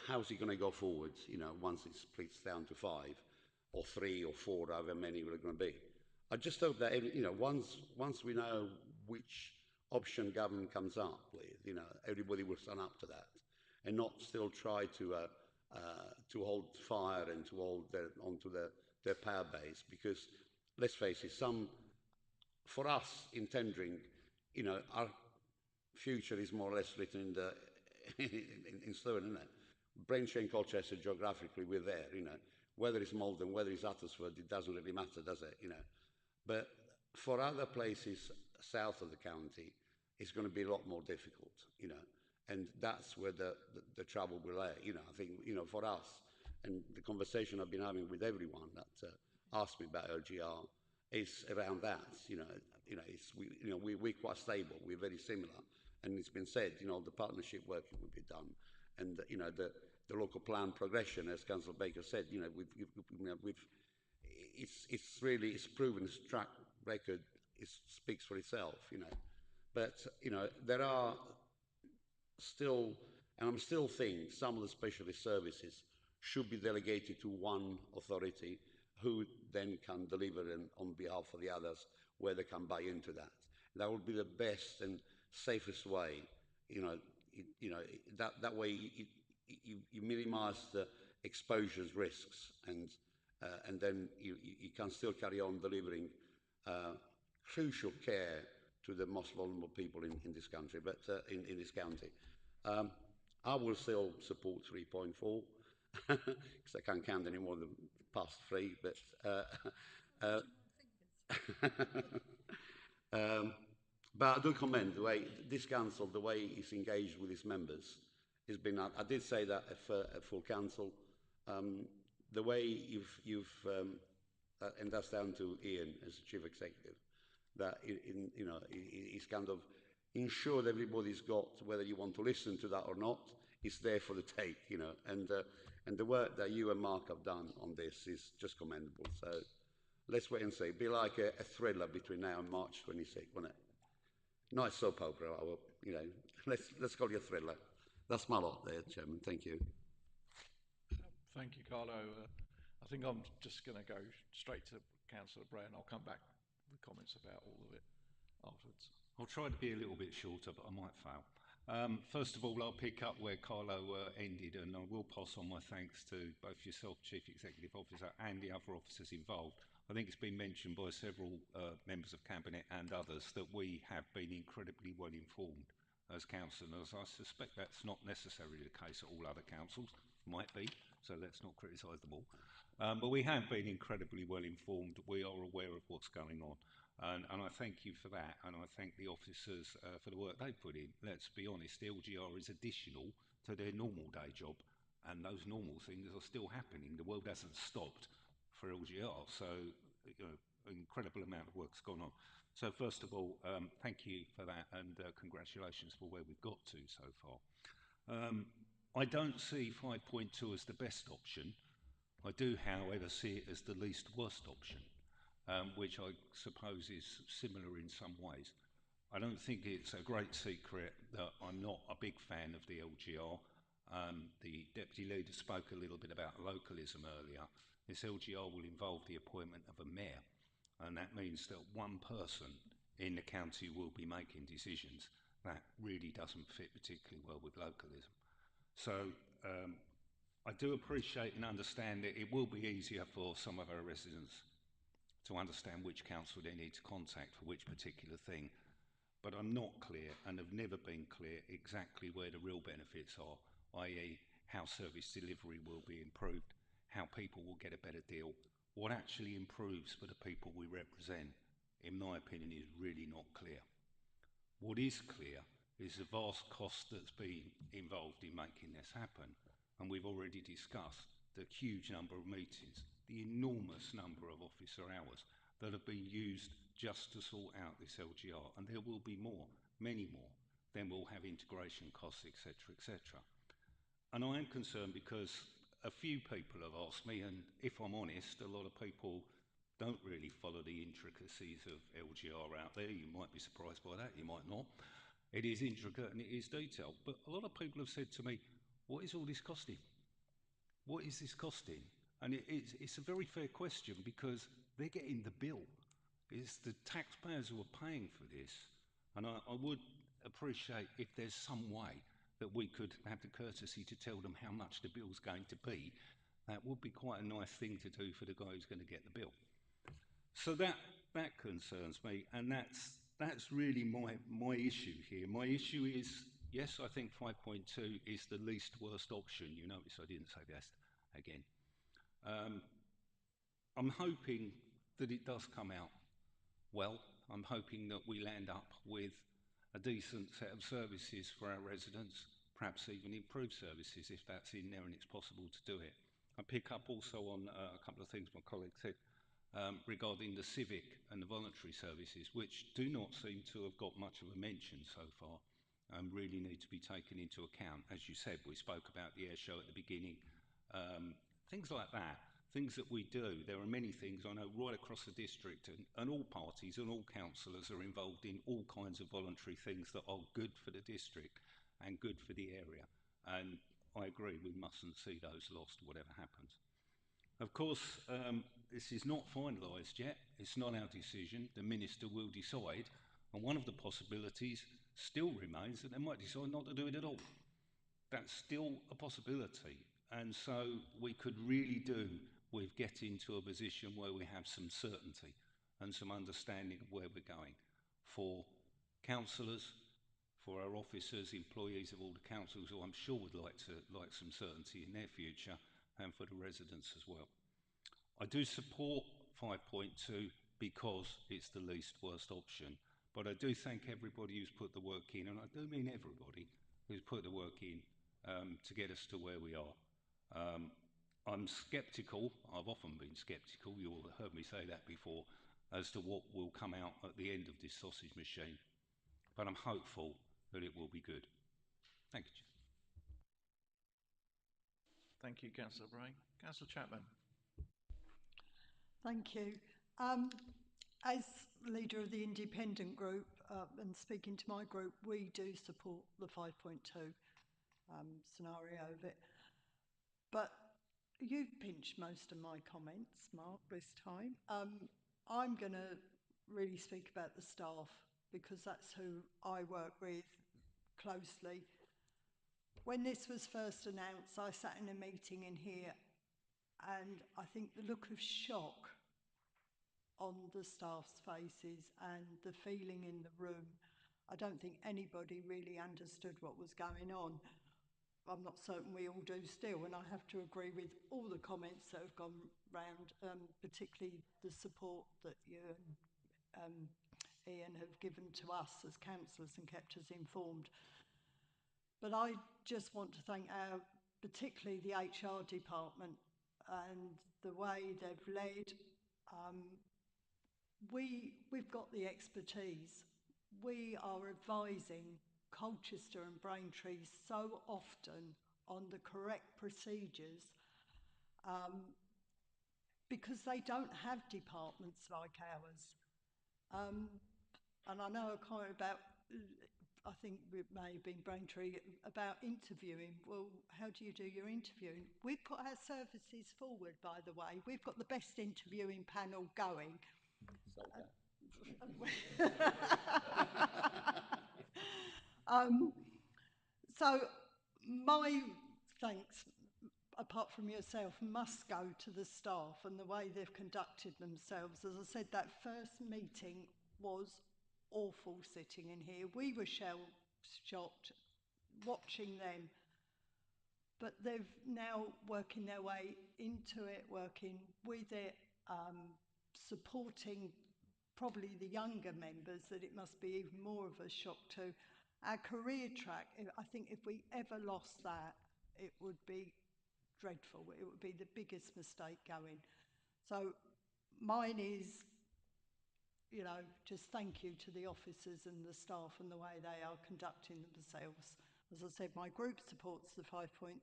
How's it going to go forward, once it splits down to 5 or 3 or 4, however many we're going to be. I just hope that, once we know which option government comes up with, everybody will stand up to that and not still try to hold fire and to hold onto their power base. Because let's face it, for us in tendering, our future is more or less written in the in stone, isn't it? Braintree and Colchester, geographically, we're there, Whether it's Malden, whether it's Uttersford, it doesn't really matter, does it, But for other places south of the county, it's going to be a lot more difficult, and that's where the trouble will lay. I think, for us, and the conversation I've been having with everyone that asked me about LGR is around that. We're quite stable, we're very similar, and it's been said, the partnership work will be done, and the local plan progression, as Councillor Baker said, it's proven, its track record speaks for itself, But, there are still, and I'm still thinking, some of the specialist services should be delegated to one authority who then can deliver on behalf of the others where they can buy into that. That would be the best and safest way, that way you minimise the exposure's risks, and then you can still carry on delivering crucial care to the most vulnerable people in this country, but in this county. I will still support 3.4 because I can't count any more than past 3, but but I do commend the way this council, the way it's engaged with its members, has been. I did say that at full council, the way you've and that's down to Ian as chief executive, that it's kind of ensure that everybody's got, whether you want to listen to that or not, it's there for the take, and the work that you and Mark have done on this is just commendable. So let's wait and see. It'd be like a thriller between now and March 26th, wouldn't it? Nice soap opera. Let's call it a thriller. That's my lot there, Chairman. Thank you. Thank you, Carlo. I think I'm just going to go straight to Councillor Bray, and I'll come back with comments about all of it afterwards. I'll try to be a little bit shorter, but I might fail. First of all, I'll pick up where Carlo ended, and I will pass on my thanks to both yourself, Chief Executive Officer, and the other officers involved. I think it's been mentioned by several members of Cabinet and others that we have been incredibly well informed as councillors. I suspect that's not necessarily the case at all other councils, might be, so let's not criticise them all. But we have been incredibly well informed. We are aware of what's going on. And I thank you for that, and I thank the officers for the work they put in. Let's be honest, the LGR is additional to their normal day job, and those normal things are still happening. The world hasn't stopped for LGR, so an incredible amount of work's gone on. So first of all, thank you for that, and congratulations for where we've got to so far. I don't see 5.2 as the best option. I do, however, see it as the least worst option. Which I suppose is similar in some ways. I don't think it's a great secret that I'm not a big fan of the LGR. The Deputy Leader spoke a little bit about localism earlier. This LGR will involve the appointment of a mayor, and that means that one person in the county will be making decisions. That really doesn't fit particularly well with localism. So I do appreciate and understand that it will be easier for some of our residents to understand which council they need to contact for which particular thing. But I'm not clear, and have never been clear, exactly where the real benefits are, i.e. how service delivery will be improved, how people will get a better deal, what actually improves for the people we represent, in my opinion, is really not clear. What is clear is the vast cost that's been involved in making this happen, and we've already discussed the huge number of meetings, the enormous number of officer hours that have been used just to sort out this LGR, and there will be more, many more. Then we'll have integration costs, etc., etc. And I am concerned because a few people have asked me, and if I'm honest, a lot of people don't really follow the intricacies of LGR out there. You might be surprised by that, you might not. It is intricate and it is detailed, but a lot of people have said to me, what is all this costing? What is this costing? And it's a very fair question because they're getting the bill. It's the taxpayers who are paying for this. And I would appreciate if there's some way that we could have the courtesy to tell them how much the bill's going to be. That would be quite a nice thing to do for the guy who's going to get the bill. So that concerns me, and that's really my issue here. My issue is, yes, I think 5.2 is the least worst option. You notice I didn't say best again. I'm hoping that it does come out well. I'm hoping that we land up with a decent set of services for our residents, perhaps even improved services if that's in there and it's possible to do it. I pick up also on a couple of things my colleague said regarding the civic and the voluntary services, which do not seem to have got much of a mention so far and really need to be taken into account. As you said, we spoke about the air show at the beginning. Things like that, things that we do. There are many things I know right across the district, and all parties and all councillors are involved in all kinds of voluntary things that are good for the district and good for the area. And I agree, we mustn't see those lost, whatever happens. Of course, this is not finalised yet. It's not our decision. The Minister will decide. And one of the possibilities still remains that they might decide not to do it at all. That's still a possibility. And so we could really do with getting to a position where we have some certainty and some understanding of where we're going for councillors, for our officers, employees of all the councils who I'm sure would like some certainty in their future, and for the residents as well. I do support 5.2 because it's the least worst option, but I do thank everybody who's put the work in, and I do mean everybody who's put the work in to get us to where we are. I'm sceptical, I've often been sceptical, you all have heard me say that before, as to what will come out at the end of this sausage machine. But I'm hopeful that it will be good. Thank you, Chair. Thank you, Councillor Bray. Councillor Chapman. Thank you. As leader of the independent group and speaking to my group, we do support the 5.2 scenario of it. But you've pinched most of my comments, Mark, this time. I'm going to really speak about the staff because that's who I work with closely. When this was first announced, I sat in a meeting in here and I think the look of shock on the staff's faces and the feeling in the room, I don't think anybody really understood what was going on. I'm not certain we all do still, and I have to agree with all the comments that have gone round, particularly the support that you and Ian have given to us as councillors and kept us informed. But I just want to thank particularly the HR department and the way they've led. We've got the expertise. We are advising Colchester and Braintree so often on the correct procedures because they don't have departments like ours. And I know a comment about, I think it may have been Braintree, about interviewing. Well, how do you do your interviewing? We put our services forward, by the way. We've got the best interviewing panel going. So my thanks, apart from yourself, must go to the staff and the way they've conducted themselves. As I said, that first meeting was awful sitting in here. We were shocked watching them, but they've now working their way into it, working with it, supporting probably the younger members, that it must be even more of a shock to. Our career track, I think if we ever lost that, it would be dreadful. It would be the biggest mistake going. So mine is, you know, just thank you to the officers and the staff and the way they are conducting themselves. As I said, my group supports the 5.2.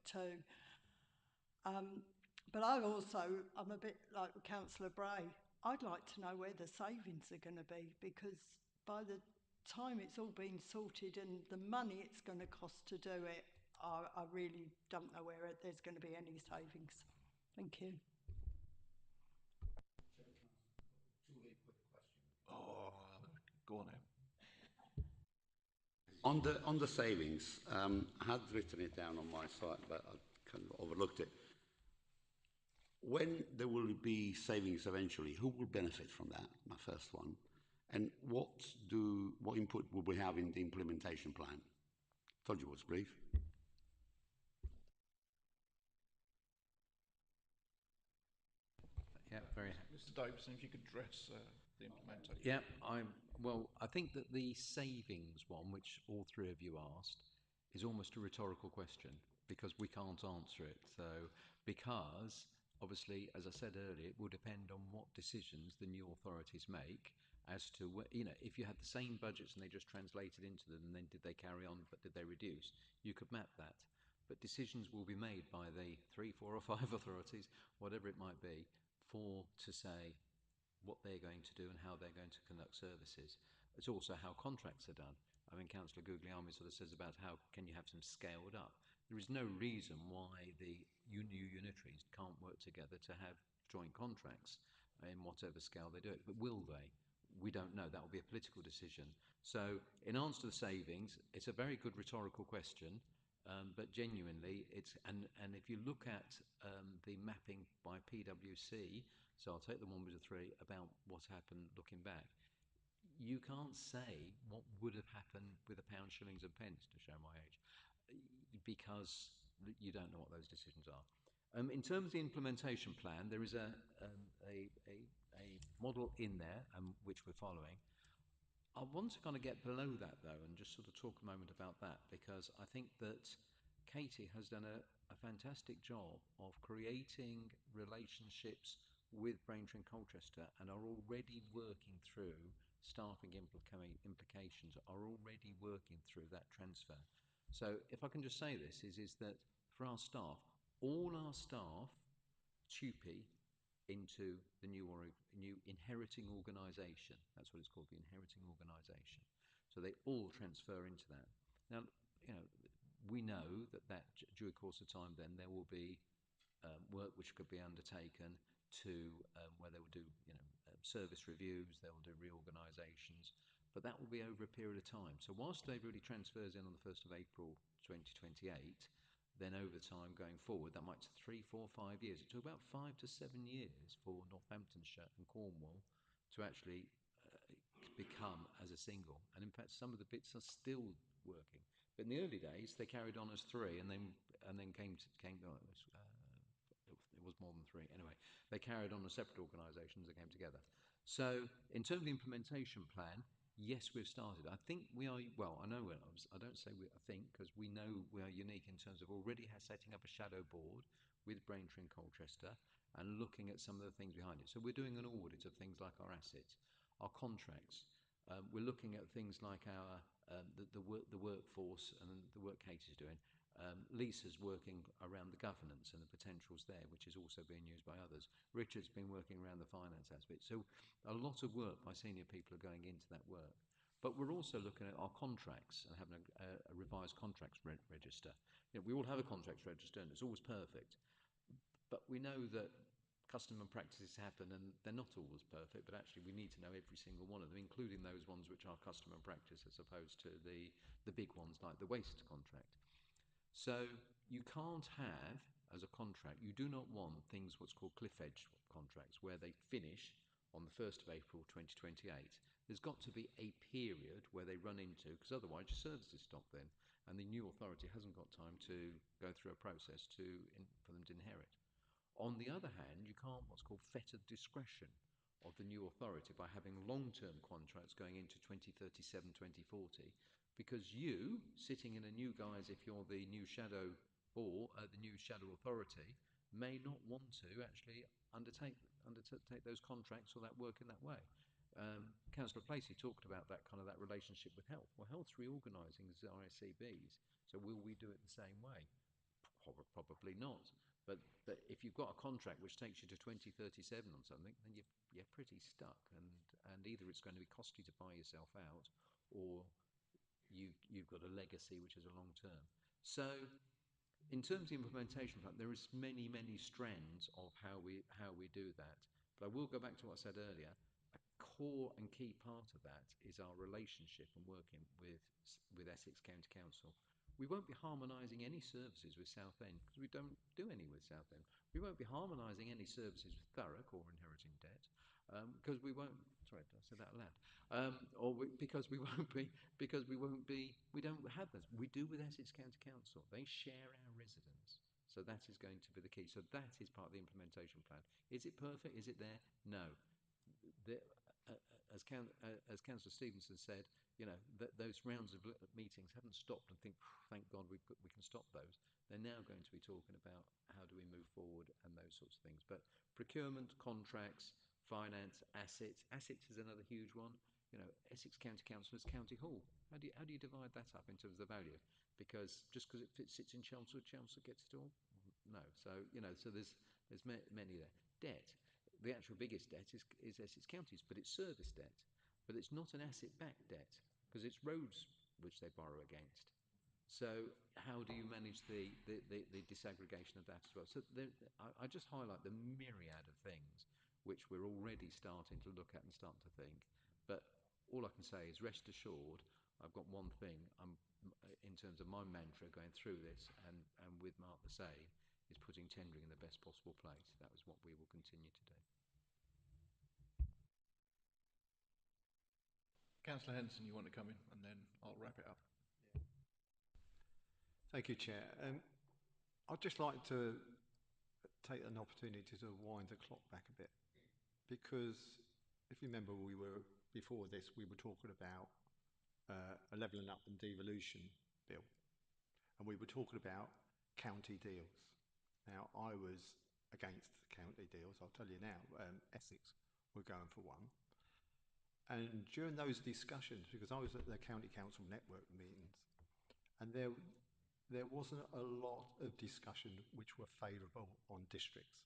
But I'm a bit like Councillor Bray. I'd like to know where the savings are going to be, because by the time it's all been sorted and the money it's going to cost to do it, I really don't know where there's going to be any savings. Thank you. Oh, go on then. On the savings, I had written it down on my side, but I kind of overlooked it. When there will be savings eventually, who will benefit from that? My first one. And what input will we have in the implementation plan? Told you it was brief. Yeah, very. Mr. Davison, if you could address the implementation. Yeah, I think that the savings one, which all three of you asked, is almost a rhetorical question because we can't answer it. So, because obviously, as I said earlier, it will depend on what decisions the new authorities make as to, you know, if you had the same budgets and they just translated into them, and then did they carry on, but did they reduce? You could map that. But decisions will be made by the 3, 4 or 5 authorities, whatever it might be, to say what they're going to do and how they're going to conduct services. It's also how contracts are done. I mean, Councillor Guglielmi sort of says about how can you have them scaled up. There is no reason why the new unitaries can't work together to have joint contracts in whatever scale they do it. But will they? We don't know. That will be a political decision. So in answer to the savings, it's a very good rhetorical question. But genuinely, and if you look at the mapping by PwC, so I'll take the 1 with the 3 about what happened looking back. You can't say what would have happened with a pound, shillings, and pence, to show my age, because you don't know what those decisions are. In terms of the implementation plan, there is a model in there which we're following. I want to kind of get below that, though, and just sort of talk a moment about that, because I think that Katie has done a fantastic job of creating relationships with Braintree and Colchester and are already working through staffing implications, are already working through that transfer. So if I can just say this, is that for our staff, all our staff TUPE into the new inheriting organisation. That's what it's called, the inheriting organisation. So they all transfer into that. Now, you know, we know that due course of time then there will be work which could be undertaken to where they will do, you know, service reviews, they will do reorganisations, but that will be over a period of time. So whilst Dave really transfers in on the 1st of April 2028, then over time going forward, that might 3, 4, 5 years. It took about 5 to 7 years for Northamptonshire and Cornwall to actually become as a single. And in fact, some of the bits are still working. But in the early days, they carried on as 3, and then it was more than 3. Anyway, they carried on as separate organisations that came together. So in terms of the implementation plan, yes, we've started. I think we are, well, I know we're, I don't say we, I think, because we know we are unique in terms of already setting up a shadow board with Braintree and Colchester and looking at some of the things behind it. So we're doing an audit of things like our assets, our contracts. We're looking at things like our the workforce and the work Kate is doing. Lisa's working around the governance and the potentials there, which is also being used by others. Richard's been working around the finance aspect. So a lot of work by senior people are going into that work. But we're also looking at our contracts and having a revised contracts register. You know, we all have a contracts register and it's always perfect. But we know that custom and practices happen and they're not always perfect, but actually we need to know every single one of them, including those ones which are custom and practice as opposed to the big ones like the waste contract. So you can't have, as a contract, you do not want things what's called cliff edge contracts where they finish on the 1st of April 2028. There's got to be a period where they run into, because otherwise your services stop then, and the new authority hasn't got time to go through a process for them to inherit. On the other hand, you can't what's called fettered discretion of the new authority by having long-term contracts going into 2037, 2040, because you, sitting in a new guise, if you're the new shadow or the new shadow authority, may not want to actually undertake those contracts or that work in that way. Councillor Placey talked about that relationship with health. Well, health's reorganising as RSCBs, so will we do it the same way? Probably not. But if you've got a contract which takes you to 2037 on something, then you're pretty stuck, and either it's going to be costly to buy yourself out, or you've got a legacy which is a long term. So in terms of the implementation plan, there is many strands of how we do that. But I will go back to what I said earlier. A core and key part of that is our relationship and working with Essex County Council. We won't be harmonising any services with Southend because we don't do any with Southend. We won't be harmonising any services with Thurrock or Inheriting Debt because we won't. Sorry, did I say that aloud? Because we don't have those. We do with Essex County Council. They share our residents. So that is going to be the key. So that is part of the implementation plan. Is it perfect? Is it there? No. As Councillor Stevenson said, you know, those rounds of meetings haven't stopped and thank God we can stop those. They're now going to be talking about how do we move forward and those sorts of things. But procurement, contracts, finance, assets. Assets is another huge one. You know, Essex County Council is County Hall. How do you divide that up in terms of the value? Because just because it sits in Chelmsford, Chelmsford gets it all? No. So, you know, so there's many there. Debt. The actual biggest debt is Essex County's, but it's service debt. But it's not an asset-backed debt because it's roads which they borrow against. So how do you manage the disaggregation of that as well? So I just highlight the myriad of things which we're already starting to look at and start to think. But all I can say is rest assured, I've got one thing in terms of my mantra going through this and with Mark the Say is putting tendering in the best possible place. That is what we will continue to do. Councillor Henderson, you want to come in and then I'll wrap it up. Thank you, Chair. I'd just like to take an opportunity to wind the clock back a bit, because if you remember, before this we were talking about a levelling up and devolution bill, and we were talking about county deals. Now, I was a against county deals. I'll tell you now, Essex were going for one. And during those discussions, because I was at the county council network meetings, and there wasn't a lot of discussion which were favourable on districts.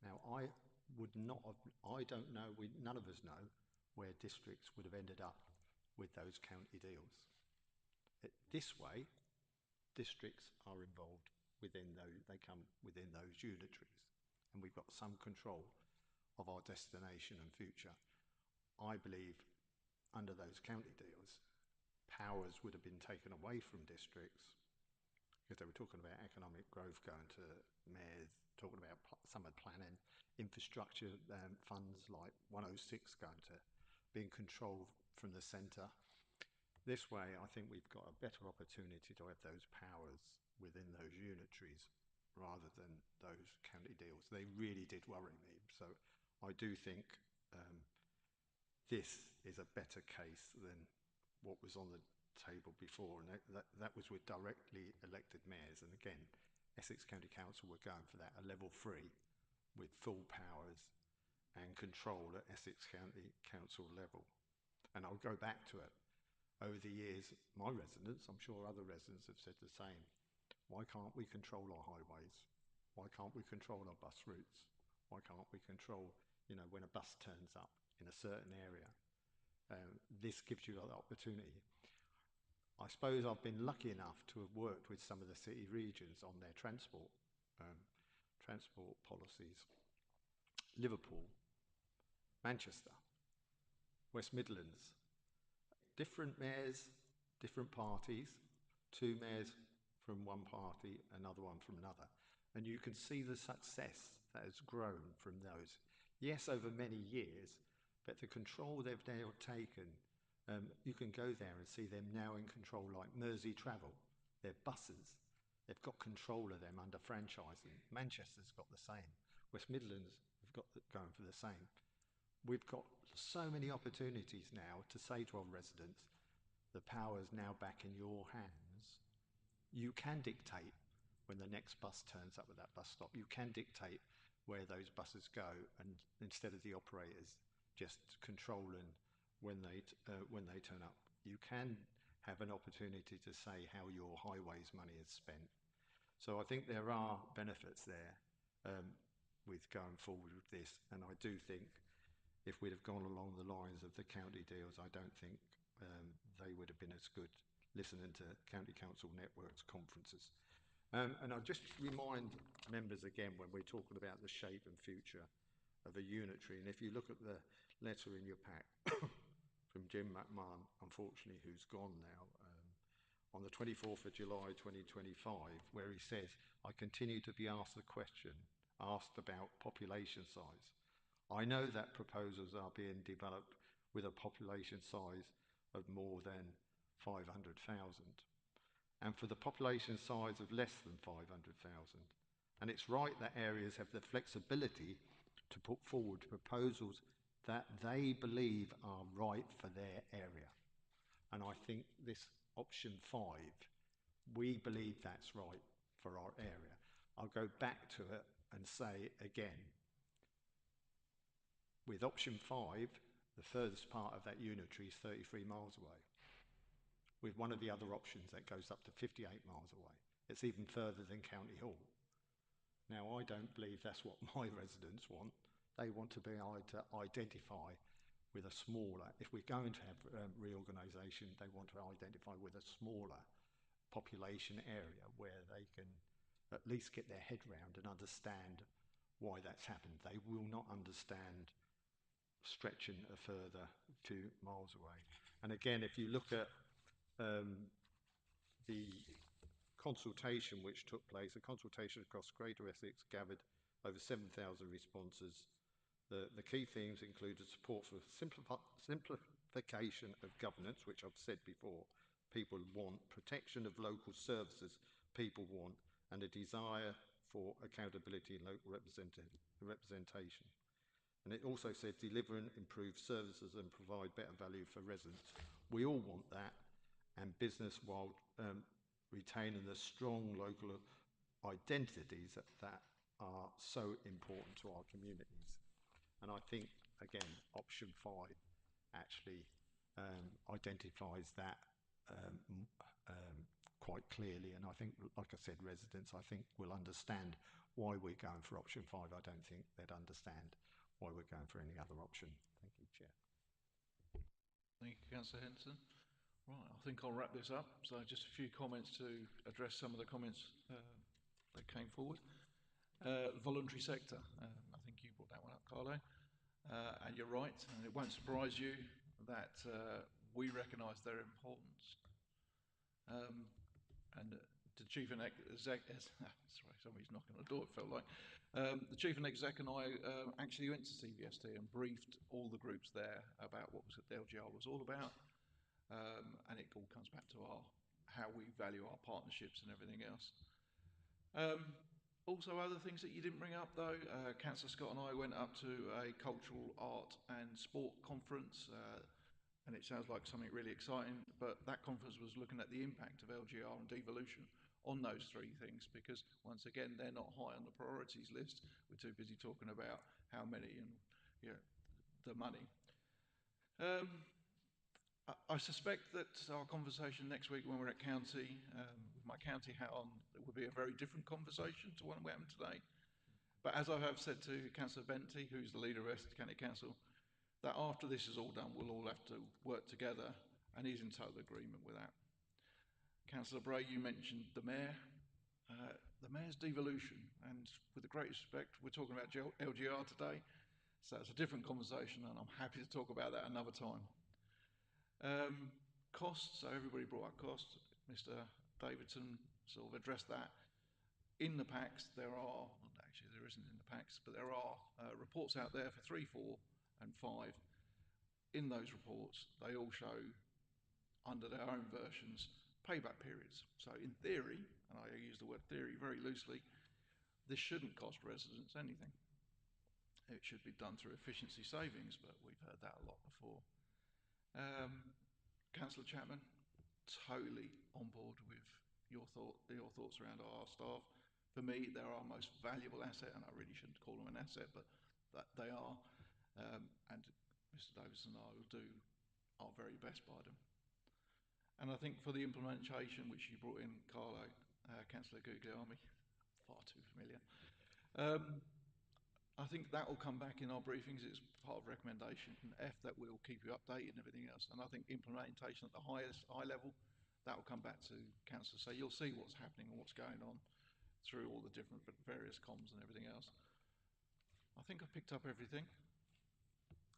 Now, I don't know, none of us know where districts would have ended up with those county deals. This way, districts are involved within those, they come within those unitaries, and we've got some control of our destination and future. I believe under those county deals, powers would have been taken away from districts because they were talking about economic growth going to mayors, talking about summer planning, infrastructure funds like 106 going to being controlled from the centre. This way, I think we've got a better opportunity to have those powers within those unitaries rather than those county deals. They really did worry me. So I do think this is a better case than what was on the table before, and that was with directly elected mayors. And again, Essex County Council were going for that, a level 3 with full powers and control at Essex County Council level. And I'll go back to it. Over the years, my residents, I'm sure other residents have said the same. Why can't we control our highways? Why can't we control our bus routes? Why can't we control, when a bus turns up in a certain area? This gives you that opportunity. I suppose I've been lucky enough to have worked with some of the city regions on their transport policies. Liverpool, Manchester, West Midlands, different mayors, different parties, 2 mayors from one party, another one from another. And you can see the success that has grown from those. Yes, over many years, but the control they've now taken, you can go there and see them now in control, like Mersey Travel, their buses. They've got control of them under franchising. Manchester's got the same. West Midlands have got going for the same. We've got so many opportunities now to say to our residents, the power's now back in your hands. You can dictate when the next bus turns up at that bus stop. You can dictate where those buses go, and instead of the operators just controlling when they turn up, you can have an opportunity to say how your highways money is spent. So I think there are benefits there with going forward with this, and I do think if we'd have gone along the lines of the county deals, I don't think they would have been as good listening to County Council Networks conferences. And I'll just remind members again when we're talking about the shape and future of a unitary, and if you look at the letter in your pack from Jim McMahon, unfortunately, who's gone now, on the 24th of July 2025, where he says, I continue to be asked about population size. I know that proposals are being developed with a population size of more than 500,000. And for the population size of less than 500,000. And it's right that areas have the flexibility to put forward proposals that they believe are right for their area. And I think this option 5, we believe that's right for our area. I'll go back to it and say again, with option 5, the furthest part of that unitary is 33 miles away. With one of the other options that goes up to 58 miles away. It's even further than County Hall. Now, I don't believe that's what my residents want. They want to be able to identify with a smaller, if we're going to have reorganisation, they want to identify with a smaller population area where they can at least get their head round and understand why that's happened. They will not understand stretching a further few miles away. And again, if you look at the consultation which took place, a consultation across Greater Essex gathered over 7,000 responses. The key themes included support for simplification of governance, which I've said before, people want, protection of local services, people want, and a desire for accountability and local representation. And it also said deliver and improve services and provide better value for residents. We all want that, and business while retaining the strong local identities that are so important to our communities. And I think, again, option 5 actually identifies that quite clearly. And I think, like I said, residents, I think, will understand why we're going for option 5. I don't think they'd understand why we're going for any other option. Thank you, Chair. Thank you, Councillor Henderson. Right, I think I'll wrap this up. So just a few comments to address some of the comments that came forward. Voluntary sector, I think you brought that one up, Carlo. And you're right, and it won't surprise you that we recognise their importance. And the Chief and Exec, sorry, somebody's knocking on the door, it felt like. The Chief and Exec and I actually went to CVST and briefed all the groups there about what the LGR was all about. And it all comes back to how we value our partnerships and everything else. Also, other things that you didn't bring up, though, Councillor Scott and I went up to a cultural art and sport conference, and it sounds like something really exciting, but that conference was looking at the impact of LGR and devolution on those three things, because once again, they're not high on the priorities list. We're too busy talking about how many and the money. I suspect that our conversation next week when we're at county, with my county hat on, it will be a very different conversation to one we're having today. But as I have said to Councillor Benty, who's the leader of Exeter County Council, that after this is all done, we'll all have to work together, and he's in total agreement with that. Councillor Bray, you mentioned the mayor. The mayor's devolution, and with the greatest respect, we're talking about LGR today, so it's a different conversation, and I'm happy to talk about that another time. Costs, so everybody brought up costs. Mr. Davidson sort of addressed that. In the packs, there are, well, actually there isn't in the packs, but there are reports out there for 3, 4 and 5. In those reports, they all show, under their own versions, payback periods. So in theory, and I use the word theory very loosely, this shouldn't cost residents anything. It should be done through efficiency savings, but we've heard that a lot before. Councillor Chapman, totally on board with your thoughts around our staff. For me, they're our most valuable asset, and I really shouldn't call them an asset, but that they are. And Mr. Davidson and I will do our very best by them. And I think for the implementation, which you brought in, Carlo, Councillor Guglielmi, far too familiar. I think that will come back in our briefings. It's part of recommendation F that we'll keep you updated and everything else. And I think implementation at the high level, that will come back to council. So you'll see what's happening and what's going on through all the different various comms and everything else. I think I've picked up everything.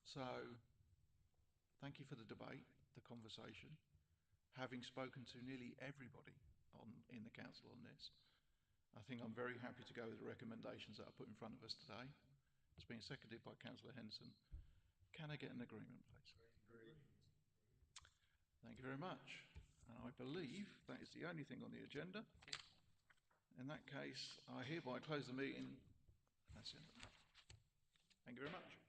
So thank you for the debate, the conversation. Having spoken to nearly everybody in the council on this, I think I'm very happy to go with the recommendations that are put in front of us today. It's been seconded by Councillor Henderson. Can I get an agreement, please? Agreed. Thank you very much. And I believe that is the only thing on the agenda. In that case, I hereby close the meeting. That's it. Thank you very much.